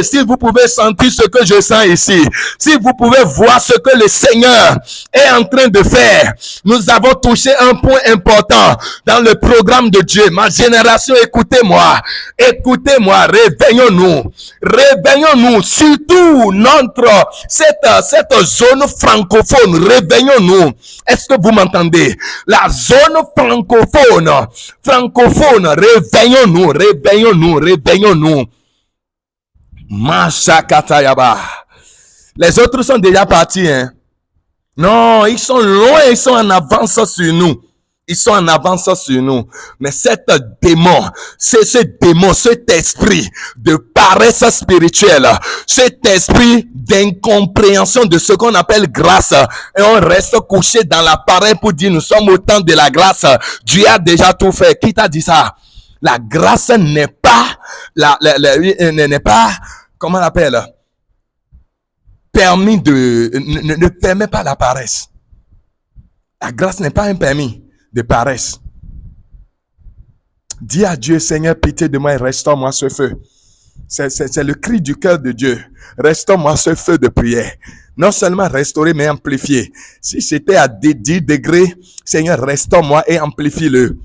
Si vous pouvez sentir ce que je sens ici, si vous pouvez voir ce que le Seigneur est en train de faire, nous avons touché un point important dans le programme de Dieu. Ma génération, écoutez-moi, réveillons-nous, surtout cette zone francophone, réveillons-nous. Est-ce que vous m'entendez? La zone francophone, réveillons-nous. Mashakatayaba. Les autres sont déjà partis, hein? Non, ils sont loin, ils sont en avance sur nous. Mais cet esprit de paresse spirituelle, cet esprit d'incompréhension de ce qu'on appelle grâce, et on reste couché dans l'appareil pour dire nous sommes au temps de la grâce. Dieu a déjà tout fait. Qui t'a dit ça? La grâce n'est pas, comment on appelle? Ne permet pas la paresse. La grâce n'est pas un permis de paresse. Dis à Dieu, Seigneur, pitié de moi et restaure-moi ce feu. C'est le cri du cœur de Dieu. Restaure-moi ce feu de prière. Non seulement restaurer, mais amplifier. Si c'était à 10 degrés, Seigneur, restaure-moi et amplifie-le.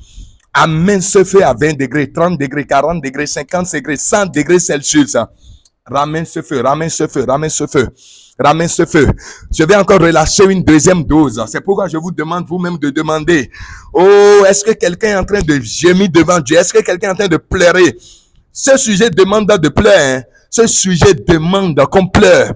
Amène ce feu à 20 degrés, 30 degrés, 40 degrés, 50 degrés, 100 degrés Celsius. Ramène ce feu. Je vais encore relâcher une deuxième dose. C'est pourquoi je vous demande vous-même de demander. Oh, est-ce que quelqu'un est en train de gémir devant Dieu? Est-ce que quelqu'un est en train de pleurer? Ce sujet demande de pleurer. Hein? Ce sujet demande qu'on pleure.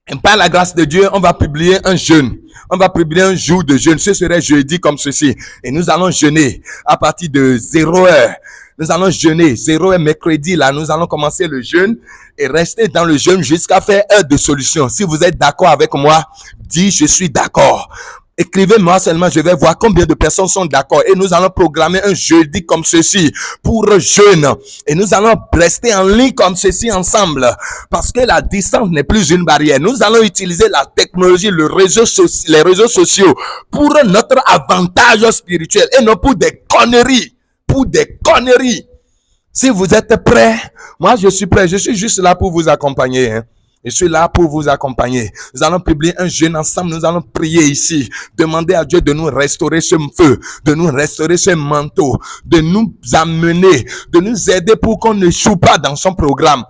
Et par la grâce de Dieu, on va publier un jeûne. On va publier un jour de jeûne. Ce serait jeudi comme ceci. Et nous allons jeûner à partir de 0 heure. Nous allons jeûner 0 heure mercredi. Là, nous allons commencer le jeûne et rester dans le jeûne jusqu'à faire heure de solution. Si vous êtes d'accord avec moi, dis je suis d'accord. Écrivez-moi seulement, je vais voir combien de personnes sont d'accord. Et nous allons programmer un jeudi comme ceci pour jeûne. Et nous allons rester en ligne comme ceci ensemble. Parce que la distance n'est plus une barrière. Nous allons utiliser la technologie, les réseaux sociaux pour notre avantage spirituel et non pour des conneries. Si vous êtes prêts, moi je suis prêt. Je suis juste là pour vous accompagner. Hein. Je suis là pour vous accompagner. Nous allons publier un jeûne ensemble. Nous allons prier ici. Demander à Dieu de nous restaurer ce feu, de nous restaurer ce manteau, de nous amener, de nous aider pour qu'on n'échoue pas dans son programme.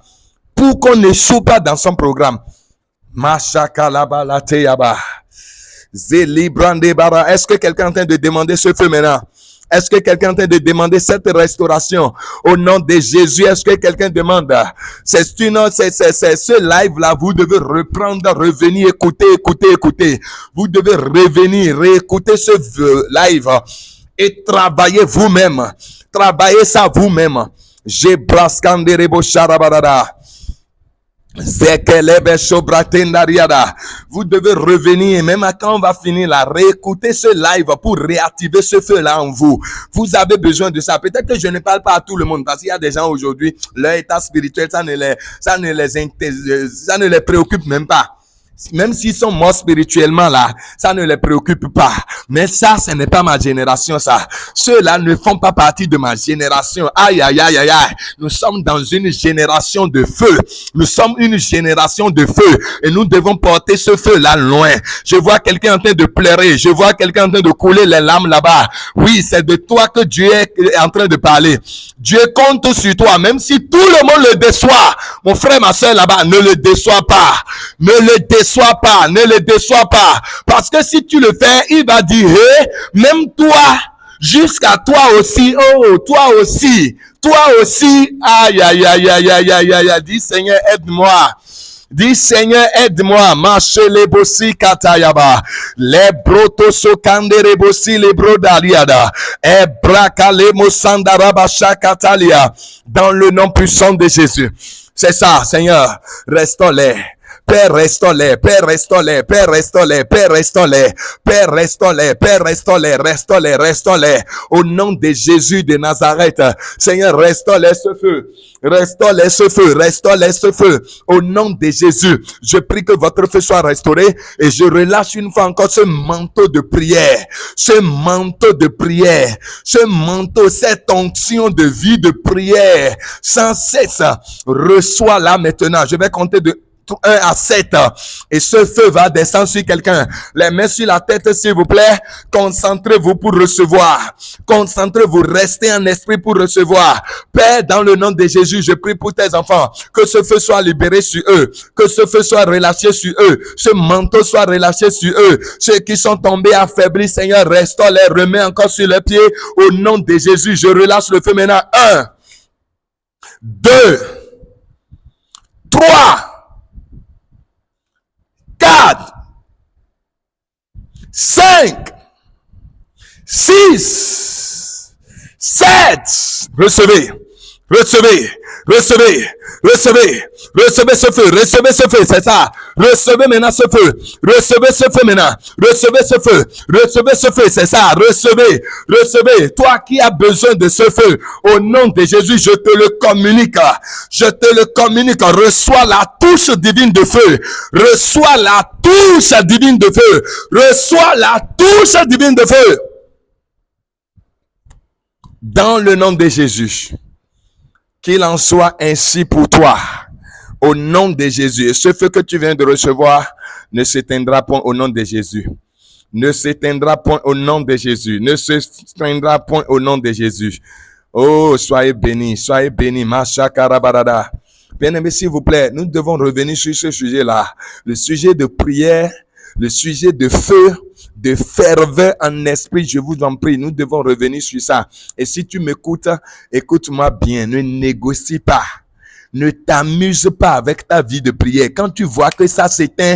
Mashakalabalateyaba. Zelibrandebara. Est-ce que quelqu'un est en train de demander ce feu maintenant? Est-ce que quelqu'un est en train de demander cette restauration au nom de Jésus? Est-ce que quelqu'un demande? C'est ce live-là, vous devez revenir, écouter. Vous devez revenir, réécouter ce live et travailler vous-même. Travaillez ça vous-même. Jebraskanderebo Sharabadada. Vous devez revenir, même quand on va finir là, réécouter ce live pour réactiver ce feu-là en vous. Vous avez besoin de ça. Peut-être que je ne parle pas à tout le monde, parce qu'il y a des gens aujourd'hui, leur état spirituel, ça ne les préoccupe même pas. Même s'ils sont morts spirituellement là, ça ne les préoccupe pas. Mais ça, ce n'est pas ma génération, ça. Ceux-là ne font pas partie de ma génération. Aïe, aïe, aïe, aïe, aïe. Nous sommes dans une génération de feu. Nous sommes une génération de feu. Et nous devons porter ce feu-là loin. Je vois quelqu'un en train de pleurer. Je vois quelqu'un en train de couler les larmes là-bas. Oui, c'est de toi que Dieu est en train de parler. Dieu compte sur toi. Même si tout le monde le déçoit. Mon frère, ma soeur là-bas, ne le déçois pas. Ne le déçois pas. Parce que si tu le fais, il va dire, hey, même toi, jusqu'à toi aussi, oh, toi aussi. Aïe, aïe, aïe, aïe, aïe, aïe, aïe, aïe, dis Seigneur, aide-moi. Dis Seigneur, aide-moi. Machele bossi katayaba. Les brotoso kandere bossi les brodaliada. Et brakale mosandaraba shakatalia. Dans le nom puissant de Jésus. C'est ça, Seigneur. Restaure-les. Père, restaure-les, Père, restaure-les, Père, restaure-les, Père, restaure-les, Père, restaure-les, Père, restaure-les, restaure-les, restaure-les. Au nom de Jésus de Nazareth, Seigneur, restaure-les ce feu. Restaure-les ce feu, restaure-les ce feu. Au nom de Jésus, je prie que votre feu soit restauré et je relâche une fois encore ce manteau de prière, ce manteau de prière, ce manteau, cette onction de vie de prière sans cesse. Reçois-la maintenant. Je vais compter de 1 à 7 et ce feu va descendre sur quelqu'un. Les mains sur la tête s'il vous plaît. Concentrez-vous pour recevoir. Concentrez-vous, restez en esprit pour recevoir. Père, dans le nom de Jésus, je prie pour tes enfants que ce feu soit libéré sur eux, que ce feu soit relâché sur eux, ce manteau soit relâché sur eux. Ceux qui sont tombés affaiblis, Seigneur, restaure-les, remets encore sur les pieds. Au nom de Jésus, je relâche le feu maintenant. 1, 2, 3, 4, 5, 6, 7. Recevez, recevez, recevez, recevez, recevez ce feu, recevez ce feu, c'est ça. Recevez maintenant ce feu, recevez ce feu maintenant, recevez ce feu, recevez ce feu, c'est ça. Recevez, recevez. Toi qui as besoin de ce feu, au nom de Jésus, je te le communique. Je te le communique. Reçois la touche divine de feu. Reçois la touche divine de feu. Reçois la touche divine de feu. Dans le nom de Jésus. Qu'il en soit ainsi pour toi. Au nom de Jésus. Et ce feu que tu viens de recevoir ne s'éteindra point au nom de Jésus. Ne s'éteindra point au nom de Jésus. Ne s'éteindra point au nom de Jésus. Oh, soyez bénis. Soyez bénis. Masha Karabarada. Bien-aimés, s'il vous plaît, nous devons revenir sur ce sujet-là. Le sujet de prière, le sujet de feu, de ferveur en esprit, je vous en prie, nous devons revenir sur ça. Et si tu m'écoutes, écoute-moi bien, ne négocie pas. Ne t'amuse pas avec ta vie de prière. Quand tu vois que ça s'éteint,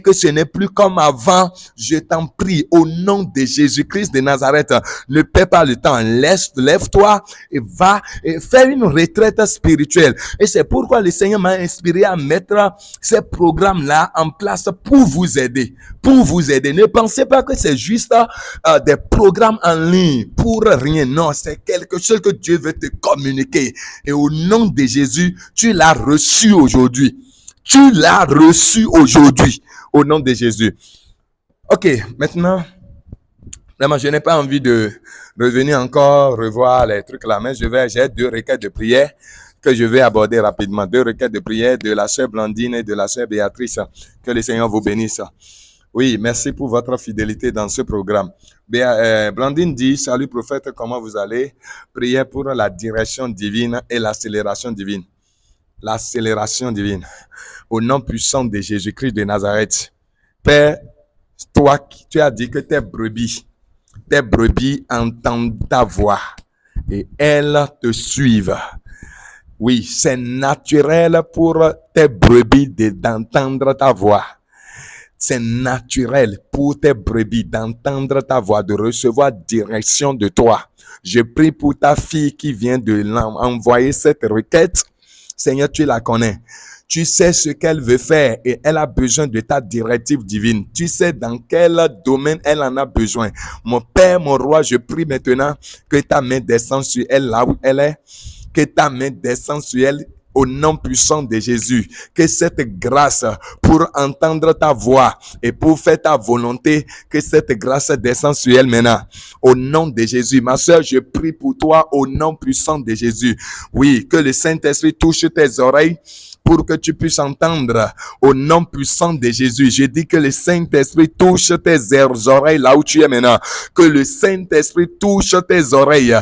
que ce n'est plus comme avant, je t'en prie, au nom de Jésus-Christ de Nazareth, ne perds pas le temps. Lève-toi et va et fais une retraite spirituelle. Et c'est pourquoi le Seigneur m'a inspiré à mettre ces programmes-là en place pour vous aider. Pour vous aider. Ne pensez pas que c'est juste des programmes en ligne pour rien. Non, c'est quelque chose que Dieu veut te communiquer. Et au nom de Jésus, tu l'as reçu aujourd'hui. Tu l'as reçu aujourd'hui, au nom de Jésus. Ok, maintenant, vraiment, je n'ai pas envie de revenir encore, revoir les trucs là, mais j'ai 2 requêtes de prière que je vais aborder rapidement. 2 requêtes de prière de la sœur Blandine et de la sœur Béatrice. Que le Seigneur vous bénisse. Oui, merci pour votre fidélité dans ce programme. Blandine dit, salut prophète, comment vous allez? Prière pour la direction divine et l'accélération divine. L'accélération divine. Au nom puissant de Jésus-Christ de Nazareth. Père, toi, tu as dit que tes brebis entendent ta voix et elles te suivent. Oui, c'est naturel pour tes brebis d'entendre ta voix. C'est naturel pour tes brebis d'entendre ta voix, de recevoir direction de toi. Je prie pour ta fille qui vient de envoyer cette requête. Seigneur, tu la connais. Tu sais ce qu'elle veut faire et elle a besoin de ta directive divine. Tu sais dans quel domaine elle en a besoin. Mon Père, mon Roi, je prie maintenant que ta main descende sur elle là où elle est. Que ta main descende sur elle au nom puissant de Jésus. Que cette grâce pour entendre ta voix et pour faire ta volonté, que cette grâce descende sur elle maintenant. Au nom de Jésus. Ma soeur, je prie pour toi au nom puissant de Jésus. Oui, que le Saint-Esprit touche tes oreilles pour que tu puisses entendre au nom puissant de Jésus. Je dis que le Saint-Esprit touche tes oreilles là où tu es maintenant. Que le Saint-Esprit touche tes oreilles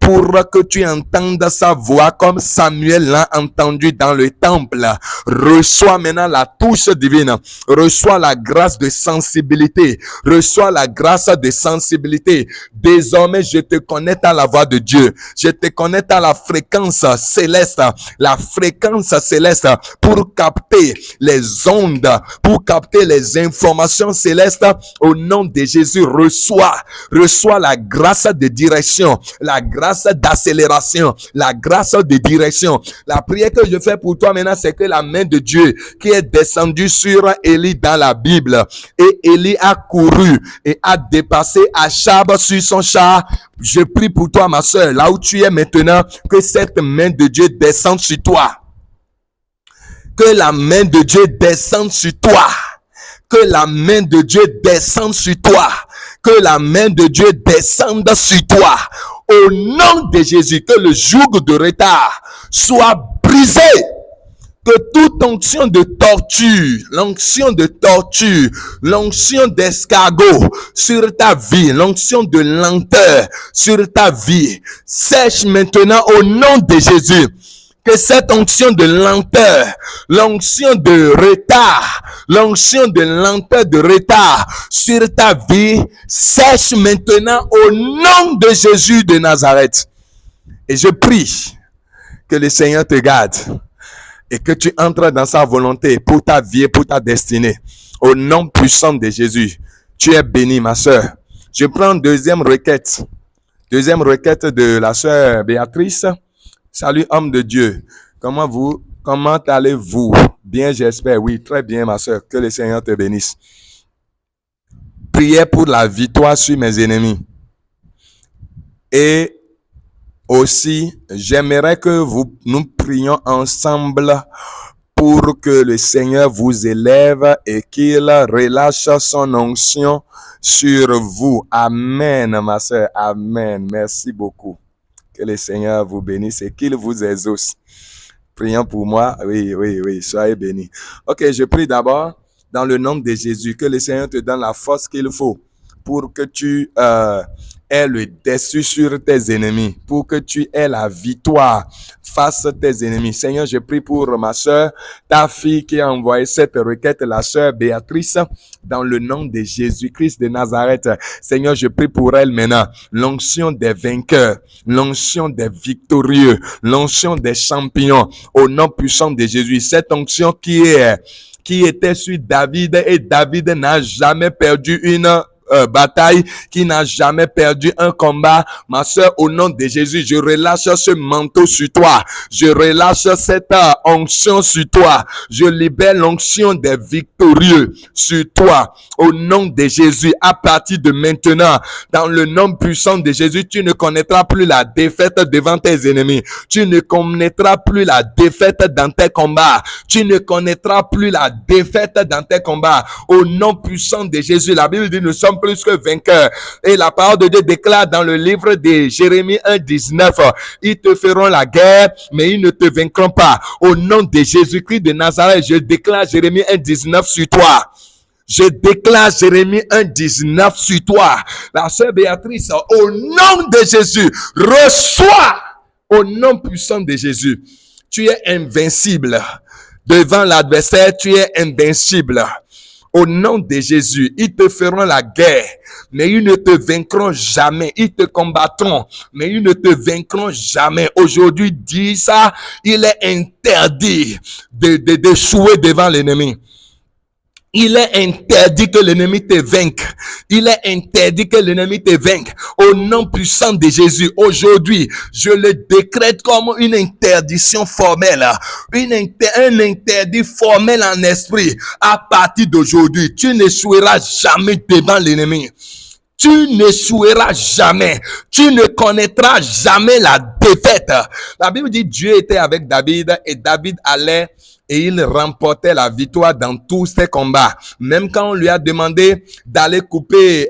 pour que tu entendes sa voix comme Samuel l'a entendu dans le temple. Reçois maintenant la touche divine. Reçois la grâce de sensibilité. Reçois la grâce de sensibilité. Désormais, je te connecte à la voix de Dieu. Je te connecte à la fréquence céleste. La fréquence céleste pour capter les ondes, pour capter les informations célestes au nom de Jésus. Reçois la grâce de direction, la grâce d'accélération, la grâce de direction. La prière que je fais pour toi maintenant, c'est que la main de Dieu qui est descendue sur Élie dans la Bible, et Élie a couru et a dépassé Achab sur son char. Je prie pour toi, ma soeur, là où tu es maintenant, que cette main de Dieu descende sur toi. Que la main de Dieu descende sur toi. Que la main de Dieu descende sur toi. Que la main de Dieu descende sur toi. Au nom de Jésus, que le joug de retard soit brisé. Que toute onction de torture, l'onction d'escargot sur ta vie, l'onction de lenteur sur ta vie, sèche maintenant au nom de Jésus. Que cette onction de lenteur, l'onction de retard, l'onction de lenteur, de retard sur ta vie, sèche maintenant au nom de Jésus de Nazareth. Et je prie que le Seigneur te garde et que tu entres dans sa volonté pour ta vie et pour ta destinée. Au nom puissant de Jésus, tu es béni, ma soeur. Je prends deuxième requête de la soeur Béatrice. Salut, homme de Dieu. Comment allez-vous? Bien, j'espère. Oui, très bien, ma soeur. Que le Seigneur te bénisse. Priez pour la victoire sur mes ennemis. Et aussi, j'aimerais que nous prions ensemble pour que le Seigneur vous élève et qu'il relâche son onction sur vous. Amen, ma soeur. Amen. Merci beaucoup. Que le Seigneur vous bénisse et qu'il vous exauce. Prions pour moi. Oui. Soyez bénis. Ok, je prie d'abord dans le nom de Jésus que le Seigneur te donne la force qu'il faut pour que tu aies le dessus sur tes ennemis, pour que tu aies la victoire face à tes ennemis. Seigneur, je prie pour ma soeur, ta fille qui a envoyé cette requête, la soeur Béatrice, dans le nom de Jésus-Christ de Nazareth. Seigneur, je prie pour elle maintenant. L'onction des vainqueurs, l'onction des victorieux, l'onction des champions, au nom puissant de Jésus. Cette onction qui était sur David, et David n'a jamais perdu une bataille, qui n'a jamais perdu un combat. Ma soeur, au nom de Jésus, je relâche ce manteau sur toi. Je relâche cette onction sur toi. Je libère l'onction des victorieux sur toi. Au nom de Jésus, à partir de maintenant, dans le nom puissant de Jésus, tu ne connaîtras plus la défaite devant tes ennemis. Tu ne connaîtras plus la défaite dans tes combats. Tu ne connaîtras plus la défaite dans tes combats. Au nom puissant de Jésus, la Bible dit, nous sommes plus que vainqueurs. Et la parole de Dieu déclare dans le livre de Jérémie 1:19, ils te feront la guerre, mais ils ne te vaincront pas. Au nom de Jésus-Christ de Nazareth, je déclare Jérémie 1:19 sur toi. Je déclare Jérémie 1:19 sur toi. La sœur Béatrice, au nom de Jésus, reçois au nom puissant de Jésus. Tu es invincible. Devant l'adversaire, tu es invincible. Au nom de Jésus, ils te feront la guerre, mais ils ne te vaincront jamais. Ils te combattront, mais ils ne te vaincront jamais. Aujourd'hui, dis ça, il est interdit d'échouer devant l'ennemi. Il est interdit que l'ennemi te vainque. Il est interdit que l'ennemi te vainque. Au nom puissant de Jésus, aujourd'hui, je le décrète comme une interdiction formelle. Un interdit formel en esprit. À partir d'aujourd'hui, tu n'échoueras jamais devant l'ennemi. Tu n'échoueras jamais. Tu ne connaîtras jamais la défaite. La Bible dit Dieu était avec David et David allait et il remportait la victoire dans tous ses combats. Même quand on lui a demandé d'aller couper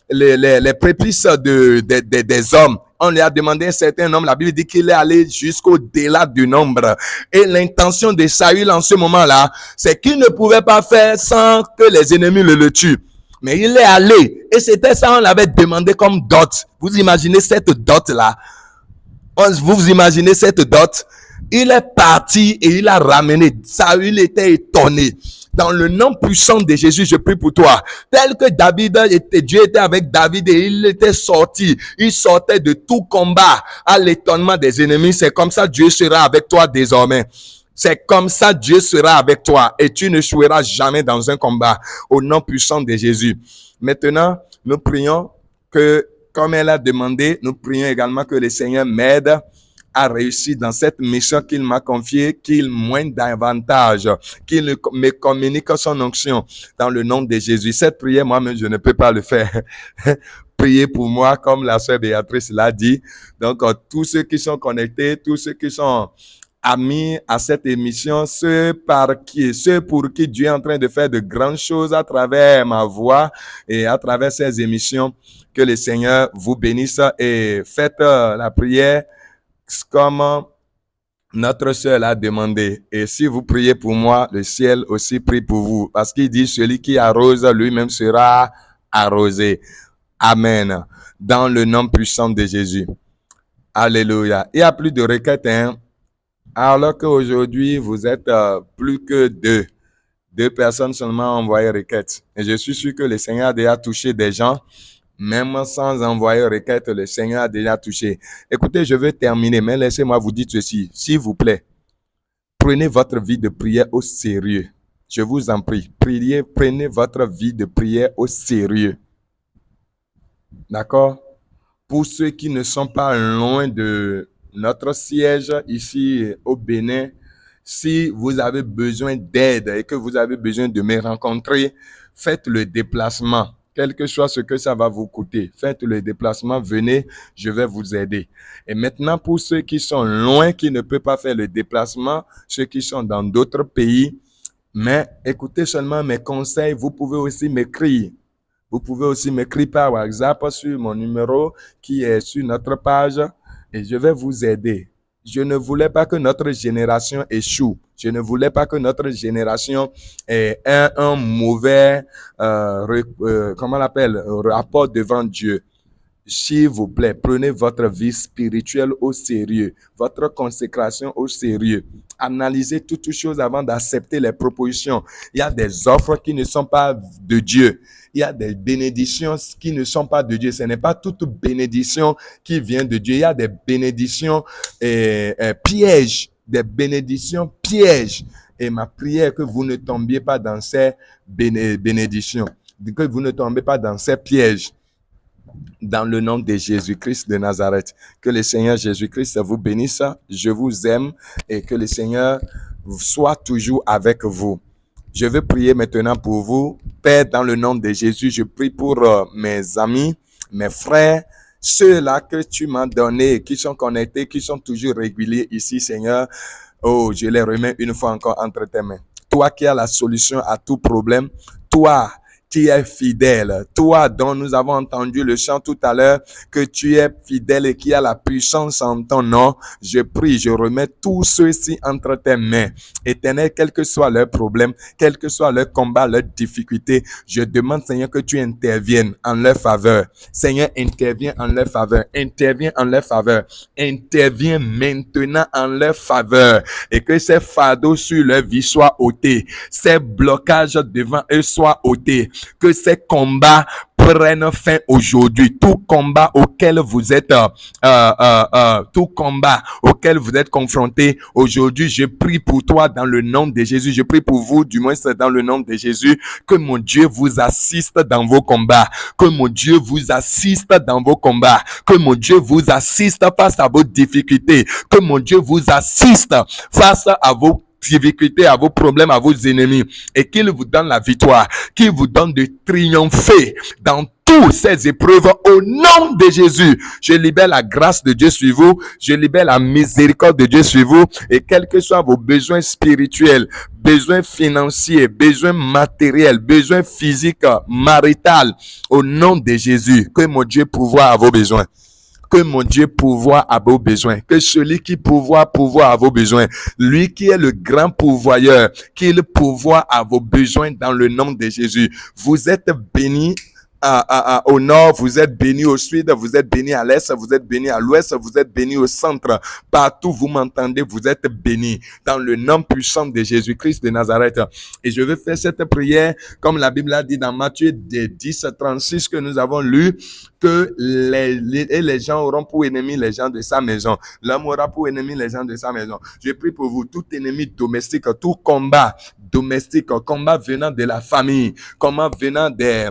les prépuces des hommes, on lui a demandé un certain nombre. La Bible dit qu'il est allé jusqu'au-delà du nombre. Et l'intention de Saül en ce moment-là, c'est qu'il ne pouvait pas faire sans que les ennemis le tuent. Mais il est allé. Et c'était ça, on l'avait demandé comme dot. Vous imaginez cette dot-là? Vous imaginez cette dot? Il est parti et il a ramené. Saül était étonné. Dans le nom puissant de Jésus, je prie pour toi. Tel que Dieu était avec David et il était sorti. Il sortait de tout combat à l'étonnement des ennemis. C'est comme ça Dieu sera avec toi désormais. C'est comme ça Dieu sera avec toi et tu ne joueras jamais dans un combat au nom puissant de Jésus. Maintenant, nous prions que, comme elle a demandé, nous prions également que le Seigneur m'aide à réussir dans cette mission qu'il m'a confiée, qu'il m'oigne davantage, qu'il me communique son onction dans le nom de Jésus. Cette prière, moi-même, je ne peux pas le faire. Priez pour moi, comme la sœur Béatrice l'a dit. Donc, tous ceux qui sont connectés, tous ceux qui sont amis à cette émission, ceux pour qui Dieu est en train de faire de grandes choses à travers ma voix et à travers ces émissions, que le Seigneur vous bénisse et faites la prière comme notre sœur l'a demandé. Et si vous priez pour moi, le ciel aussi prie pour vous. Parce qu'il dit, celui qui arrose lui-même sera arrosé. Amen. Dans le nom puissant de Jésus. Alléluia. Il n'y a plus de requêtes, hein? Alors qu'aujourd'hui, vous êtes plus que deux personnes seulement ont envoyé requêtes. Et je suis sûr que le Seigneur a déjà touché des gens. Même sans envoyer requête, le Seigneur a déjà touché. Écoutez, je vais terminer, mais laissez-moi vous dire ceci. S'il vous plaît, prenez votre vie de prière au sérieux. Je vous en prie, prenez votre vie de prière au sérieux. D'accord? Pour ceux qui ne sont pas loin de notre siège ici au Bénin, si vous avez besoin d'aide et que vous avez besoin de me rencontrer, faites le déplacement. Quel que soit ce que ça va vous coûter, faites le déplacement, venez, je vais vous aider. Et maintenant, pour ceux qui sont loin, qui ne peuvent pas faire le déplacement, ceux qui sont dans d'autres pays, mais écoutez seulement mes conseils, vous pouvez aussi m'écrire. Vous pouvez aussi m'écrire par WhatsApp sur mon numéro qui est sur notre page et je vais vous aider. Je ne voulais pas que notre génération échoue. Je ne voulais pas que notre génération ait un mauvais rapport devant Dieu. S'il vous plaît, prenez votre vie spirituelle au sérieux, votre consécration au sérieux. Analysez toutes choses avant d'accepter les propositions. Il y a des offres qui ne sont pas de Dieu. Il y a des bénédictions qui ne sont pas de Dieu. Ce n'est pas toute bénédiction qui vient de Dieu. Il y a des bénédictions pièges, des bénédictions pièges. Et ma prière est que vous ne tombiez pas dans ces bénédictions, que vous ne tombiez pas dans ces pièges. Dans le nom de Jésus-Christ de Nazareth, que le Seigneur Jésus-Christ vous bénisse. Je vous aime et que le Seigneur soit toujours avec vous. Je veux prier maintenant pour vous. Père, dans le nom de Jésus, je prie pour mes amis, mes frères, ceux-là que tu m'as donnés, qui sont connectés, qui sont toujours réguliers ici, Seigneur. Oh, je les remets une fois encore entre tes mains. Toi qui as la solution à tout problème, toi qui es fidèle, toi dont nous avons entendu le chant tout à l'heure, que tu es fidèle et qui a la puissance en ton nom, je prie, je remets tous ceux-ci entre tes mains. Éternel, quel que soit leur problème, quel que soit leur combat, leur difficulté, je demande, Seigneur, que tu interviennes en leur faveur. Seigneur, interviens en leur faveur, interviens en leur faveur, interviens maintenant en leur faveur et que ces fardeaux sur leur vie soient ôtés, ces blocages devant eux soient ôtés, que ces combats prennent fin aujourd'hui. Tout combat auquel vous êtes confrontés aujourd'hui, je prie pour toi dans le nom de Jésus. Je prie pour vous, du moins dans le nom de Jésus, que mon Dieu vous assiste dans vos combats, que mon Dieu vous assiste dans vos combats, que mon Dieu vous assiste face à vos difficultés, que mon Dieu vous assiste face à vos difficultés, à vos problèmes, à vos ennemis, et qu'il vous donne la victoire, qu'il vous donne de triompher dans toutes ces épreuves au nom de Jésus. Je libère la grâce de Dieu sur vous, je libère la miséricorde de Dieu sur vous, et quels que soient vos besoins spirituels, besoins financiers, besoins matériels, besoins physiques, maritaux, au nom de Jésus, que mon Dieu pourvoie à vos besoins. Que mon Dieu pourvoie à vos besoins. Que celui qui pourvoit à vos besoins. Lui qui est le grand pourvoyeur, qu'il pourvoie à vos besoins dans le nom de Jésus. Vous êtes bénis au nord, vous êtes bénis au sud, vous êtes bénis à l'est, vous êtes bénis à l'ouest, vous êtes bénis au centre. Partout, vous m'entendez, vous êtes bénis dans le nom puissant de Jésus-Christ de Nazareth. Et je veux faire cette prière, comme la Bible a dit dans Matthieu 10, 36 que nous avons lu, que les gens auront pour ennemis les gens de sa maison. L'homme aura pour ennemi les gens de sa maison. Je prie pour vous, tout ennemi domestique, tout combat domestique, combat venant de la famille, combat venant des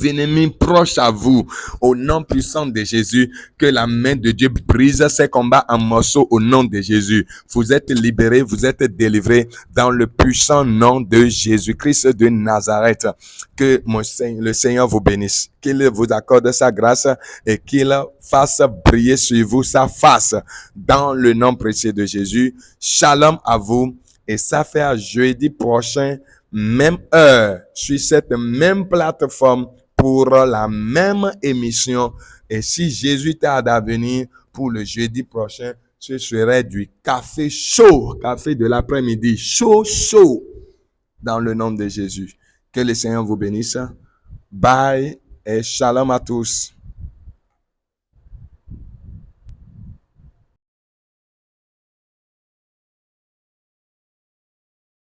ennemis proches à vous, au nom puissant de Jésus, que la main de Dieu brise ces combats en morceaux au nom de Jésus. Vous êtes libérés, vous êtes délivrés dans le puissant nom de Jésus-Christ de Nazareth. Que le Seigneur vous bénisse, qu'il vous accorde sa grâce et qu'il fasse briller sur vous sa face dans le nom précieux de Jésus. Shalom à vous et ça fait à jeudi prochain, même heure, sur cette même plateforme pour la même émission. Et si Jésus tarde à venir pour le jeudi prochain, ce serait du café chaud, café de l'après-midi, chaud, dans le nom de Jésus. Que le Seigneur vous bénisse. Bye et shalom à tous.